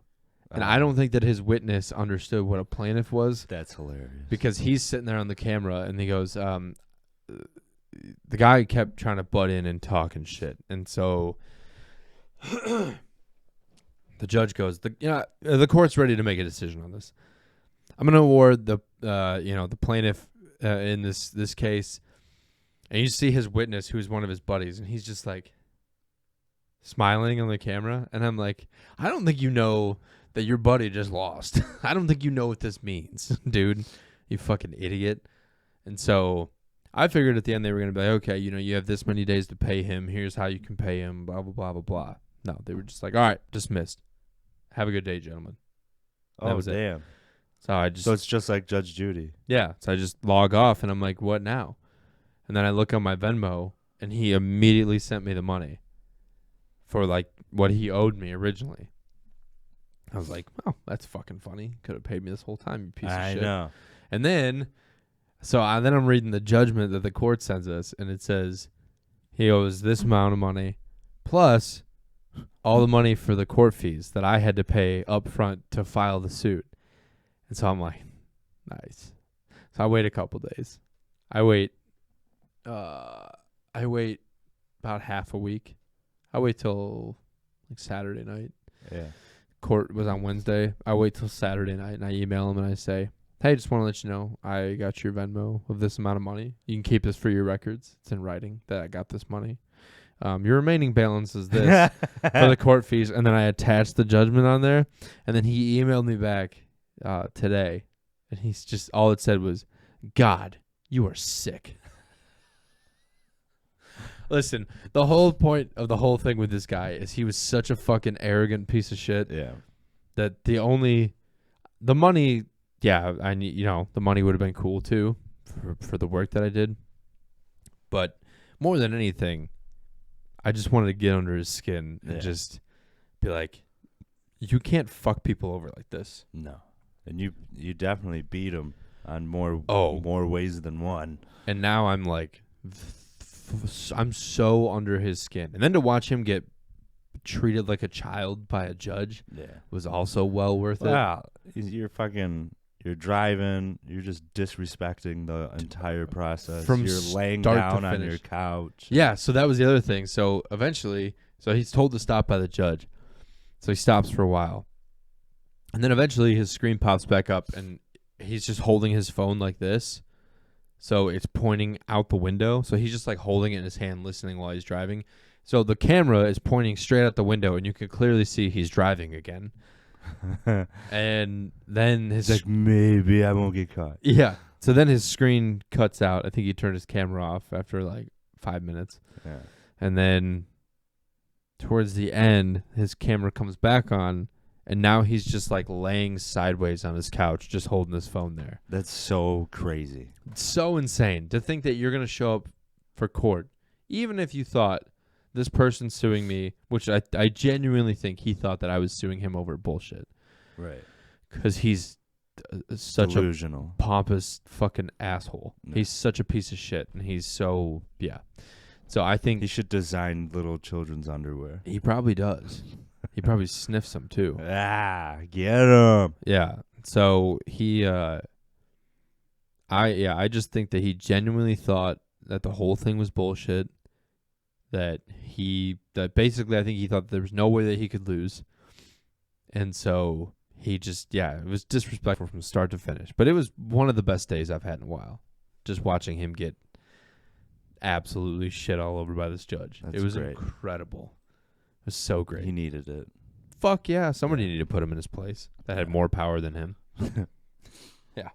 and I don't think that his witness understood what a plaintiff was. That's hilarious. Because he's sitting there on the camera, and he goes, the guy kept trying to butt in and talk and shit, and so the judge goes, the court's ready to make a decision on this. I'm gonna award the plaintiff in this case, and you see his witness, who's one of his buddies, and he's just like smiling on the camera, and I'm like, I don't think you know that your buddy just lost. I don't think you know what this means, dude. You fucking idiot. And so I figured at the end they were gonna be like, okay, you have this many days to pay him. Here's how you can pay him. Blah blah blah blah blah. No, they were just like, all right, dismissed. Have a good day, gentlemen. Oh, that was damn. it. So it's just like Judge Judy. Yeah. So I just log off, and I'm like, what now? And then I look on my Venmo, and he immediately sent me the money for like what he owed me originally. I was like, oh, that's fucking funny. Could have paid me this whole time, you piece of shit. I know. And then, then I'm reading the judgment that the court sends us, and it says he owes this amount of money plus all the money for the court fees that I had to pay up front to file the suit. And so I'm like, nice. So I wait a couple days. I wait about half a week. I wait till like Saturday night. Yeah. Court was on Wednesday. I wait till Saturday night, and I email him and I say, hey, just want to let you know I got your Venmo of this amount of money. You can keep this for your records. It's in writing that I got this money. Your remaining balance is this for the court fees. And then I attached the judgment on there. And then he emailed me back today. And he's just, all it said was, God, you are sick. Listen, the whole point of the whole thing with this guy is he was such a fucking arrogant piece of shit. Yeah. That the money, yeah, I need, the money would have been cool too for the work that I did. But more than anything, I just wanted to get under his skin and just be like, you can't fuck people over like this. No. And you definitely beat him on more ways than one. And now I'm like, I'm so under his skin. And then to watch him get treated like a child by a judge was also well worth it. Wow. You're driving, you're just disrespecting the entire process. You're laying down on your couch. Yeah, so that was the other thing. So eventually, he's told to stop by the judge. So he stops for a while. And then eventually his screen pops back up, and he's just holding his phone like this. So it's pointing out the window. So he's just like holding it in his hand, listening while he's driving. So the camera is pointing straight out the window, and you can clearly see he's driving again. And then his It's like, maybe I won't get caught. yeah. So then his screen cuts out. I think he turned his camera off after like 5 minutes. Yeah. And then towards the end, his camera comes back on, and now he's just like laying sideways on his couch, just holding his phone there. That's so crazy. It's so insane to think that you're going to show up for court, even if you thought this person's suing me, which I genuinely think he thought that I was suing him over bullshit. Right. Because he's such Delusional. a pompous fucking asshole. Yeah. He's such a piece of shit, and he's so, yeah. So I think He should design little children's underwear. he probably does. He probably sniffs them too. Ah, get him. Yeah. So he, I just think that he genuinely thought that the whole thing was bullshit. That basically I think he thought there was no way that he could lose. And so he just, it was disrespectful from start to finish. But it was one of the best days I've had in a while. Just watching him get absolutely shit all over by this judge. That's it was great. incredible. It was so great. He needed it. Fuck yeah. Somebody needed to put him in his place that had more power than him. Yeah.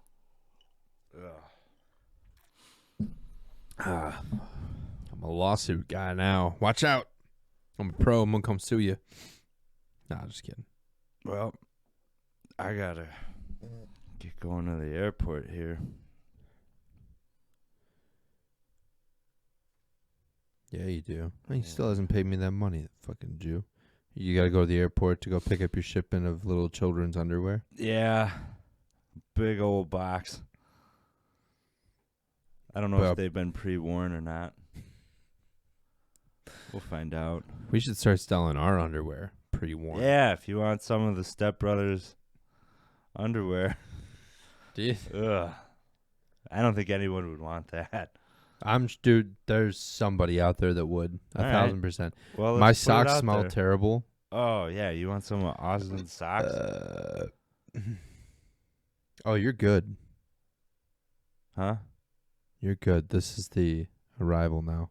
I'm a lawsuit guy now. Watch out. I'm a pro. I'm going to come sue you. Nah, just kidding. Well, I gotta get going to the airport here. Yeah, you do. He still hasn't paid me that money, fucking Jew. You got to go to the airport to go pick up your shipment of little children's underwear. Yeah. Big old box. I don't know Well- if they've been pre-worn or not. We'll find out. We should start selling our underwear pre-worn. Yeah, if you want some of the Stepbrothers underwear. Dude, Ugh. I don't think anyone would want that. dude, there's somebody out there that would. All right. 1,000%. Well, My let's put it socks out smell there. terrible. Oh, yeah. You want some of Austin's socks? Oh, you're good. Huh? You're good. This is the arrival now.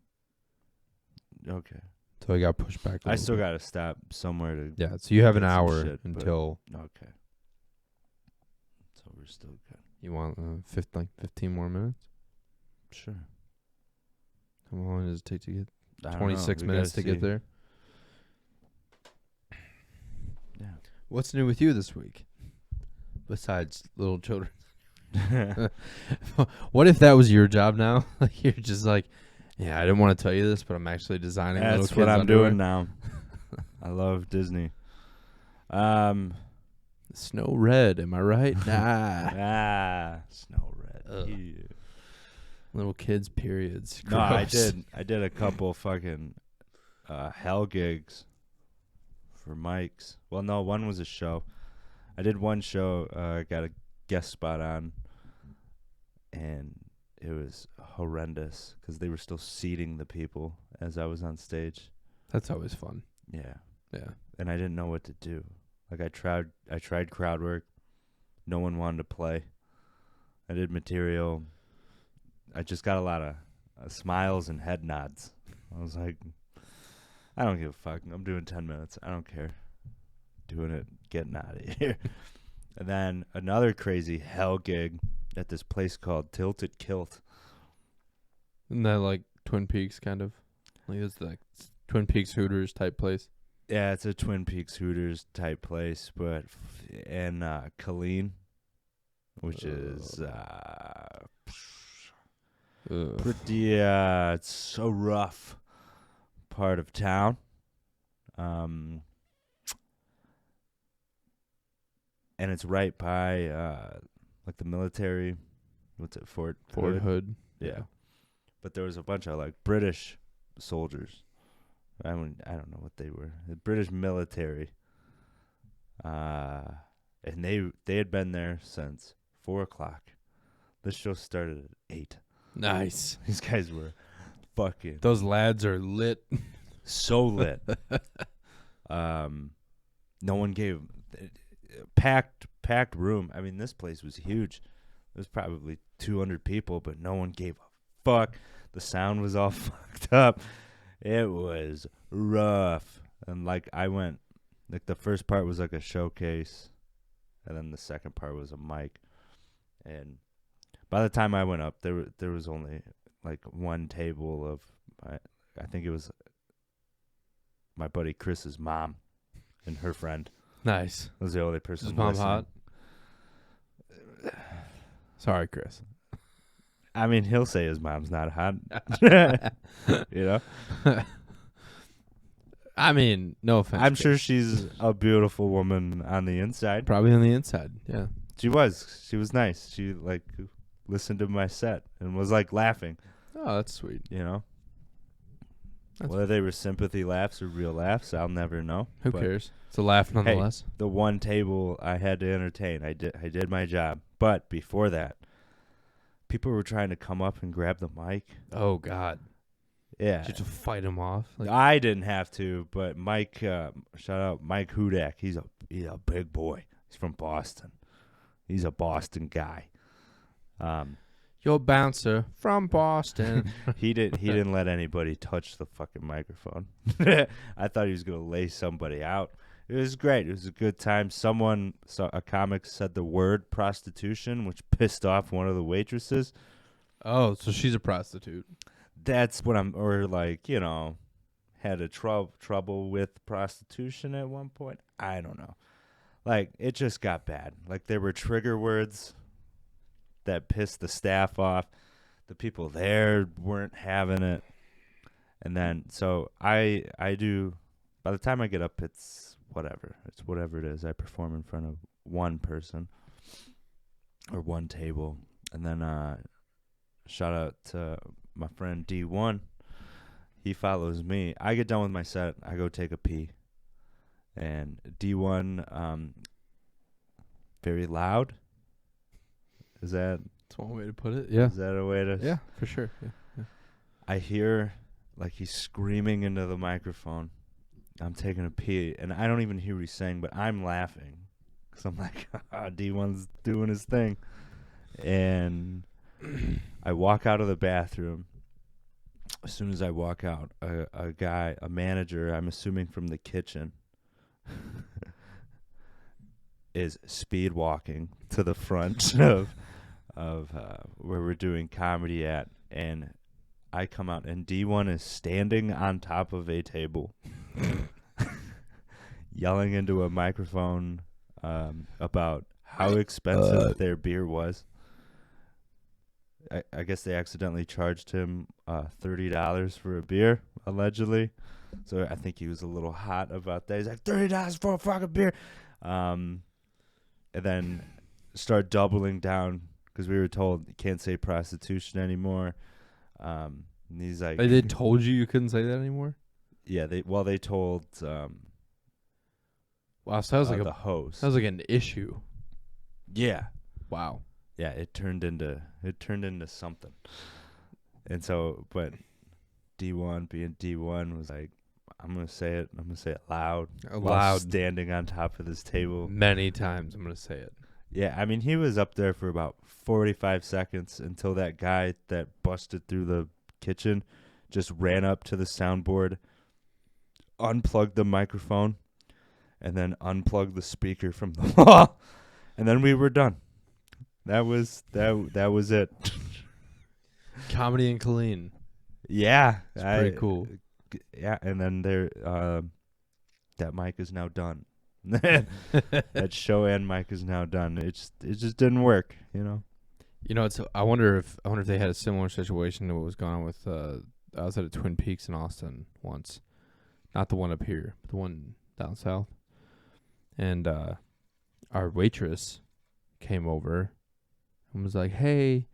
Okay. So I got pushed back. I still got to stop somewhere to... Yeah, so you have an get some hour shit, but- until Okay. So we're still good. you want 15 more minutes. Sure. How long does it take to get? I don't 26 know. We minutes gotta to get see. there. Yeah. What's new with you this week? Besides little children. What if that was your job now? Like you're just like, yeah, I didn't want to tell you this, but I'm actually designing little That's kids' what I'm underwear. doing now. I love Disney. Snow red, am I right? Nah. Snow Red. Ugh. Yeah. Little kids' periods. No, I Gross. did. I did a couple fucking hell gigs for mics. Well, no, one was a show. I did one show. Got a guest spot on, and it was horrendous because they were still seating the people as I was on stage. That's always fun. Yeah, Yeah. and I didn't know what to do. Like I tried crowd work. No one wanted to play. I did material. I just got a lot of smiles and head nods. I was like, I don't give a fuck. I'm doing 10 minutes. I don't care. Doing it, getting out of here. And then another crazy hell gig at this place called Tilted Kilt. Isn't that like Twin Peaks kind of? Like it's like Twin Peaks Hooters type place. Yeah, it's a Twin Peaks Hooters type place, but in Killeen, which is pretty it's a rough part of town. And it's right by like the military. What's it? Fort Hood. Yeah. But there was a bunch of like British soldiers. I don't know what they were. The British military. And they had been there since 4:00. This show started at 8. Nice. These guys were fucking Those lads are lit. so lit. No one gave packed room. I mean, this place was huge. There's probably 200 people, but no one gave a fuck. The sound was all fucked up. It was rough. And like I went, like the first part was like a showcase, and then the second part was a mic. And by the time I went up, there was only like one table of, I think it was my buddy Chris's mom and her friend. Nice. Was the only person. Is mom listening. hot? Sorry, Chris. I mean, he'll say his mom's not hot. You know? I mean, no offense. I'm Chris. sure she's a beautiful woman on the inside. Probably on the inside, yeah. She was nice. She like listened to my set and was like laughing. Oh, that's sweet. You know? That's Whether they were sympathy laughs or real laughs, I'll never know. Who But cares? It's a laugh nonetheless. The one table I had to entertain. I did my job. But before that, people were trying to come up and grab the mic. Oh, God. Yeah. Did you fight him off? Like, I didn't have to, but Mike, shout out Mike Hudak. He's a big boy. He's from Boston. He's a Boston guy. your bouncer from Boston. He didn't let anybody touch the fucking microphone. I thought he was gonna lay somebody out. It was great. It was a good time. A comic said the word prostitution, which pissed off one of the waitresses. Oh, so she's a prostitute. That's what had a trouble with prostitution at one point. I don't know. Like, it just got bad. Like, there were trigger words that pissed the staff off. The people there weren't having it. And then, so I do, by the time I get up, it's whatever. It's whatever it is. I perform in front of one person or one table. And then, shout out to my friend D1. He follows me. I get done with my set. I go take a pee. And D1, very loud. Is that? That's one way to put it. Yeah. Is that a way to? Yeah, for sure. Yeah. I hear like he's screaming into the microphone. I'm taking a pee, and I don't even hear what he's saying, but I'm laughing because I'm like, D1's doing his thing. And I walk out of the bathroom. As soon as I walk out, a manager, I'm assuming from the kitchen, is speed walking to the front of where we're doing comedy at, and I come out, and D1 is standing on top of a table, yelling into a microphone about how expensive their beer was. I guess they accidentally charged him $30 for a beer, allegedly. So I think he was a little hot about that. He's like, $30 for a fucking beer. And then start doubling down because we were told you can't say prostitution anymore. And he's like, They told you couldn't say that anymore? Yeah, they told Wow, so that was like the host. That was like an issue. Yeah. Wow. Yeah, it turned into something. And so, but D1 being D1 was like, I'm gonna say it loud. While standing on top of this table. Many times I'm gonna say it. Yeah, I mean, he was up there for about 45 seconds until that guy that busted through the kitchen just ran up to the soundboard, unplugged the microphone, and then unplugged the speaker from the wall, and then we were done. That was it. Comedy in Killeen. Yeah, it's pretty cool. Yeah, and then that mic is now done. That show and mic is now done. It just didn't work, you know. You know, I wonder if they had a similar situation to what was going on with. I was at a Twin Peaks in Austin once, not the one up here, but the one down south, and our waitress came over and was like, "Hey,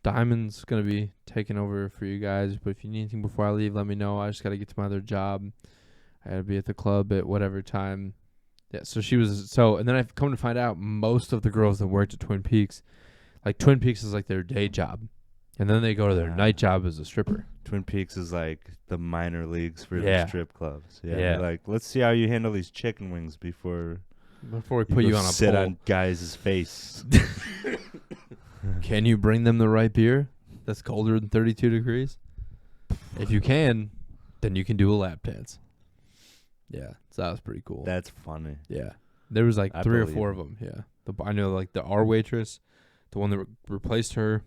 Diamond's gonna be taking over for you guys, but if you need anything before I leave, let me know. I just gotta get to my other job. I gotta be at the club at whatever time." Yeah, so she was and then I've come to find out most of the girls that worked at Twin Peaks, like Twin Peaks is like their day job, and then they go to their night job as a stripper. Twin Peaks is like the minor leagues for Yeah. the strip clubs. Yeah. Like, let's see how you handle these chicken wings before Before we put you on a sit poll, on guys' face. can you bring them the right beer that's colder than 32 degrees? If you can, then you can do a lap dance. Yeah, so that was pretty cool. That's funny. Yeah, there was like I 3 or believe 4 of them. Yeah, I know like our waitress, the one that replaced her.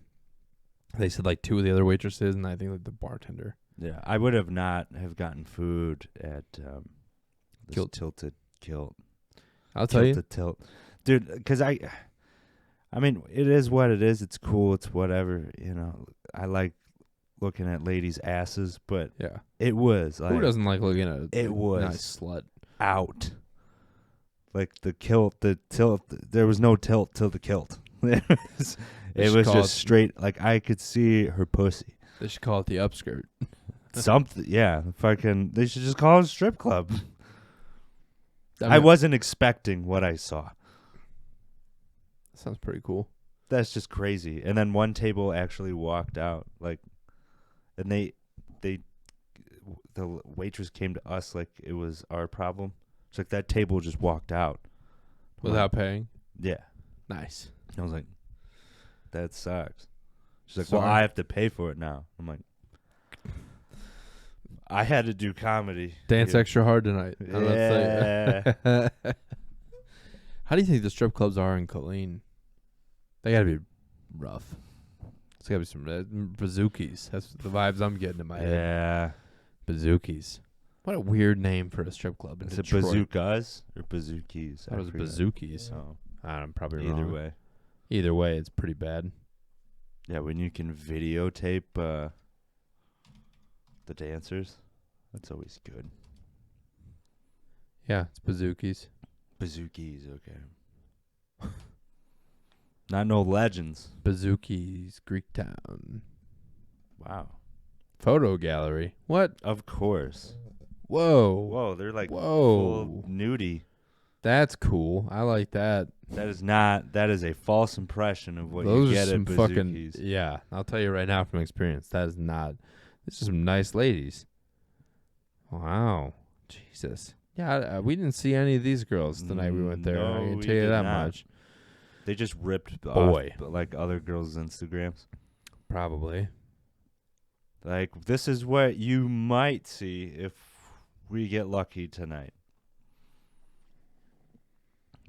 They said like 2 of the other waitresses, and I think like the bartender. Yeah, I would have not have gotten food at this Tilted Kilt. I'll tell you, Tilt, dude. Because I mean, it is what it is. It's cool. It's whatever. You know, I like looking at ladies' asses, but yeah, it was like, who doesn't like looking at it was nice slut out. Like the kilt, the tilt. There was no tilt till the kilt. It was just straight. Like I could see her pussy. They should call it the upskirt. Something, yeah. They should just call it a strip club. I mean, wasn't expecting what I saw. Sounds pretty cool. That's just crazy. And then one table actually walked out, like, and the waitress came to us like it was our problem. It's like that table just walked out Without paying? Yeah. Nice. I was like, that sucks. She's like, Sorry. well, I have to pay for it now. I'm like, I had to do comedy. Dance dude. extra hard tonight. Yeah. How do you think the strip clubs are in Colleen? They gotta be rough. It's gotta be some bazookies. That's the vibes I'm getting in my head. Yeah. Bazookies. What a weird name for a strip club in Is it Detroit. bazookas or bazookies? That was forget. bazookies. Oh. I'm probably Either wrong. way. Either way, it's pretty bad. Yeah, when you can videotape the dancers, that's always good. Yeah, it's bazookies. Bazookies, okay. Not no legends. Bazookies, Greektown. Wow. Photo gallery. What? Of course. Whoa. Whoa, they're like Whoa. full nudie. That's cool. I like that. That is a false impression of what Those you are get some at fucking, bazookies. yeah, I'll tell you right now from experience, that is not, this is some nice ladies. Wow. Jesus. Yeah, we didn't see any of these girls the night we went there. No, I can we tell you did that not. much. They just ripped Boy. off like other girls' Instagrams. Probably. Like, this is what you might see if we get lucky tonight.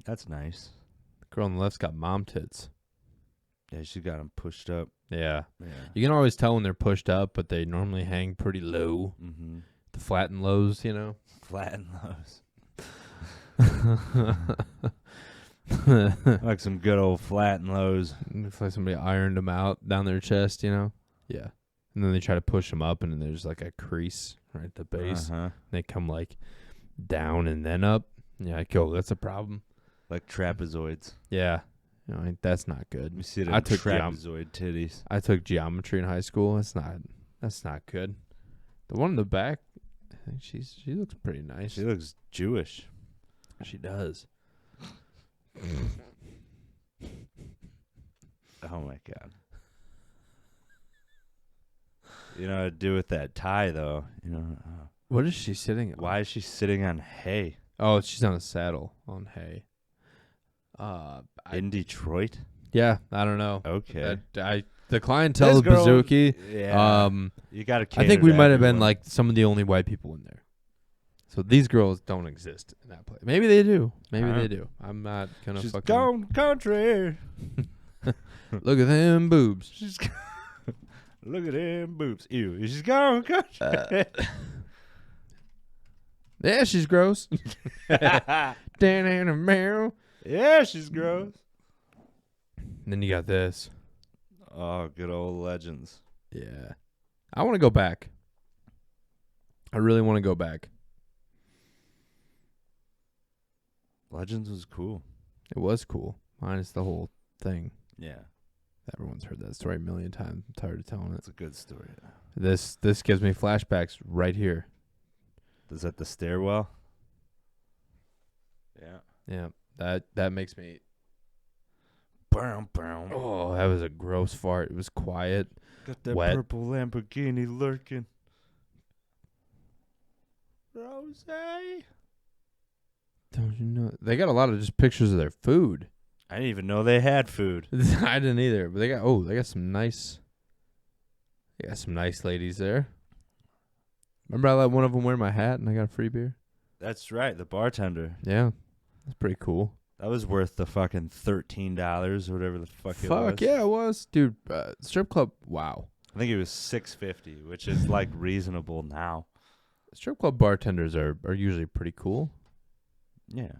That's nice. The girl on the left's got mom tits. Yeah, she got them pushed up. Yeah. Yeah. You can always tell when they're pushed up, but they normally hang pretty low. Mm-hmm. The flat and lows, you know? Flat and lows. Like some good old flat and lows. It's like somebody ironed them out down their chest, you know? Yeah. And then they try to push them up, and then there's like a crease right at the base. Uh-huh. They come like down and then up. Yeah, like, oh, that's a problem. Like trapezoids. Yeah. You know, that's not good. You see I them took trapezoid titties. I took geometry in high school. That's not good. The one in the back, I think she looks pretty nice. She looks Jewish. She does. Oh my god. You know what to do with that tie though. You know. What is she sitting on? Why is she sitting on hay? Oh, she's on a saddle on hay. In Detroit? Yeah, I don't know. Okay. The clientele of This girl- Bazooki. Yeah. You gotta. I think we might have been everyone. like some of the only white people in there. So these girls don't exist in that place. Maybe they do. Maybe Huh? they do. I'm not gonna She's fucking gone country. look at them boobs. She's look at them boobs. Ew. She's gone country. Yeah, she's gross. Dan and a barrel. Yeah, she's gross. And then you got this. Oh, good old legends. Yeah. I want to go back. I really want to go back. Legends was cool. It was cool. Minus the whole thing. Yeah. Everyone's heard that story a million times. I'm tired of telling it. It's a good story. This gives me flashbacks right here. Is that the stairwell? Yeah. Yeah. That makes me Boom, boom. oh, that was a gross fart. It was quiet. Got that wet. purple Lamborghini lurking. Rose. Don't you know? They got a lot of just pictures of their food. I didn't even know they had food. I didn't either, but they got some nice. They got some nice ladies there. Remember, I let one of them wear my hat, and I got a free beer. That's right, the bartender. Yeah, that's pretty cool. That was worth the fucking $13 or whatever the fuck it was. Fuck yeah, it was, dude. Strip club. Wow. I think it was $6.50, which is like reasonable now. Strip club bartenders are usually pretty cool. Yeah.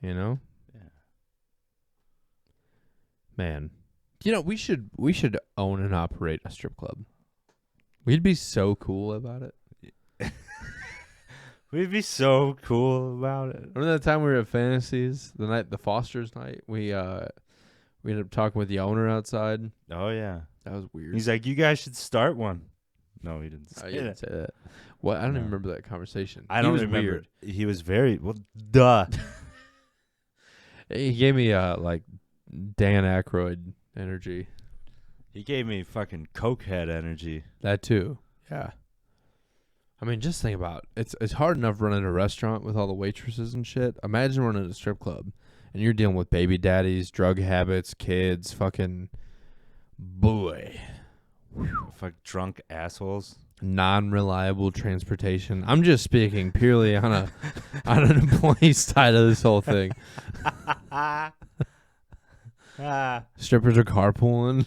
You know. Yeah. Man, you know we should own and operate a strip club. We'd be so cool about it. We'd be so cool about it. Remember that time we were at Fantasies, the Foster's night? We ended up talking with the owner outside. Oh, yeah. That was weird. He's like, you guys should start one. No, he didn't say He didn't that. say that. What? I don't even remember that conversation. I don't remember. Weird. He was very, well, duh. He gave me like Dan Aykroyd energy. He gave me fucking cokehead energy. That too. Yeah. I mean, just think about it. It's hard enough running a restaurant with all the waitresses and shit. Imagine running a strip club and you're dealing with baby daddies, drug habits, kids, fucking boy. Fuck drunk assholes. Non-reliable transportation. I'm just speaking purely on an employee side of this whole thing. Strippers are carpooling.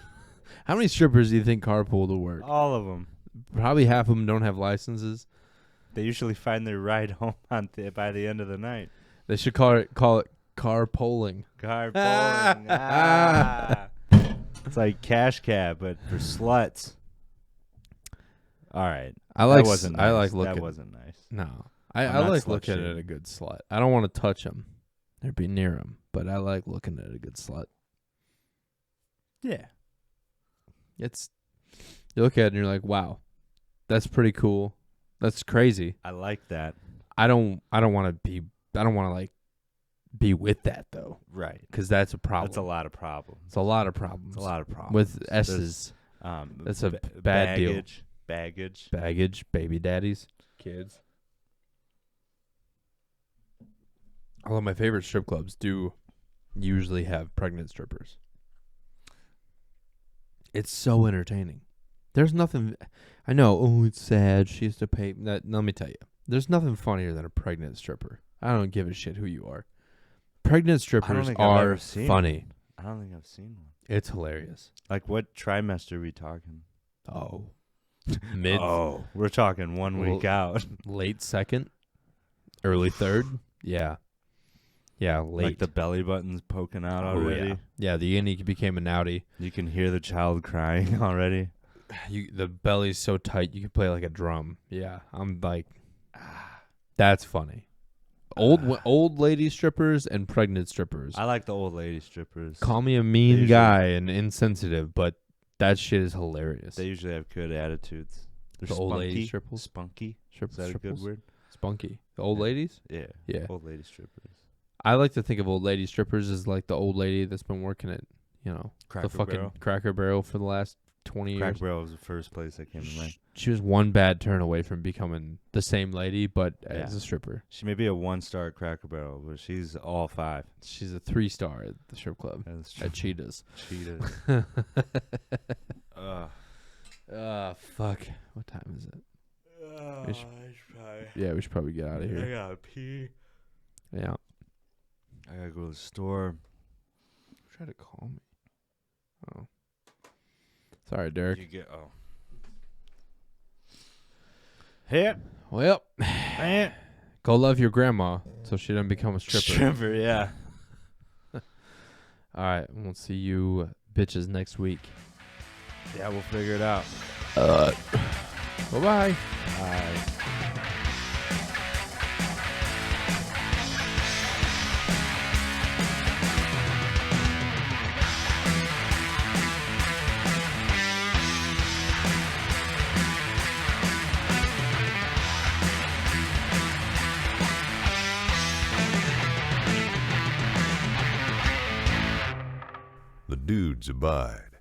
How many strippers do you think carpool to work? All of them. Probably half of them don't have licenses. They usually find their ride home by the end of the night. They should call it carpooling. Carpooling. It's like cash cab, but for sluts. All right. I like looking. That wasn't nice. No, I'm I not like slut looking shaming. at a good slut. I don't want to touch them or be near them, but I like looking at a good slut. Yeah. You look at it and you're like, wow, that's pretty cool. That's crazy. I like that. I don't want to like be with that though. Right. Because that's a problem. That's a lot of problems. It's a lot of problems. It's a lot of problems. With S's. That's a bad deal. Baggage. Baby daddies. Kids. All of my favorite strip clubs do usually have pregnant strippers. It's so entertaining. There's nothing. I know. Oh, it's sad. She has to pay. Let me tell you. There's nothing funnier than a pregnant stripper. I don't give a shit who you are. Pregnant strippers are funny. I don't think I've seen one. It's hilarious. Like, what trimester are we talking? Oh. Mid. Oh, we're talking 1 week out. Late second. Early third. Yeah. Yeah, late. Like the belly button's poking out already. Yeah, the innie became a nouty. You can hear the child crying already. The belly's so tight you can play like a drum. Yeah, I'm like, that's funny. Old lady strippers and pregnant strippers. I like the old lady strippers. Call me a mean guy and insensitive, but that shit is hilarious. They usually have good attitudes. They're the old lady strippers. Spunky. Is that a good word? Spunky. The old ladies? Yeah. Yeah. Old lady strippers. I like to think of old lady strippers as like the old lady that's been working at, Cracker the fucking Barrel. Cracker Barrel for the last 20 years. Cracker Barrel was the first place that came to mind. She was one bad turn away from becoming the same lady, but as a stripper. She may be a 1-star at Cracker Barrel, but she's all 5. She's a 3-star at the strip club. At Cheetah's. Cheetahs. Fuck. What time is it? We should probably get out of here. I gotta pee. Yeah. I gotta go to the store. Try to call me. Oh. Sorry, Derek. Hey. Well, go love your grandma so she doesn't become a stripper. Stripper, yeah. All right. We'll see you bitches next week. Yeah, we'll figure it out. Bye-bye. Bye. The dudes abide.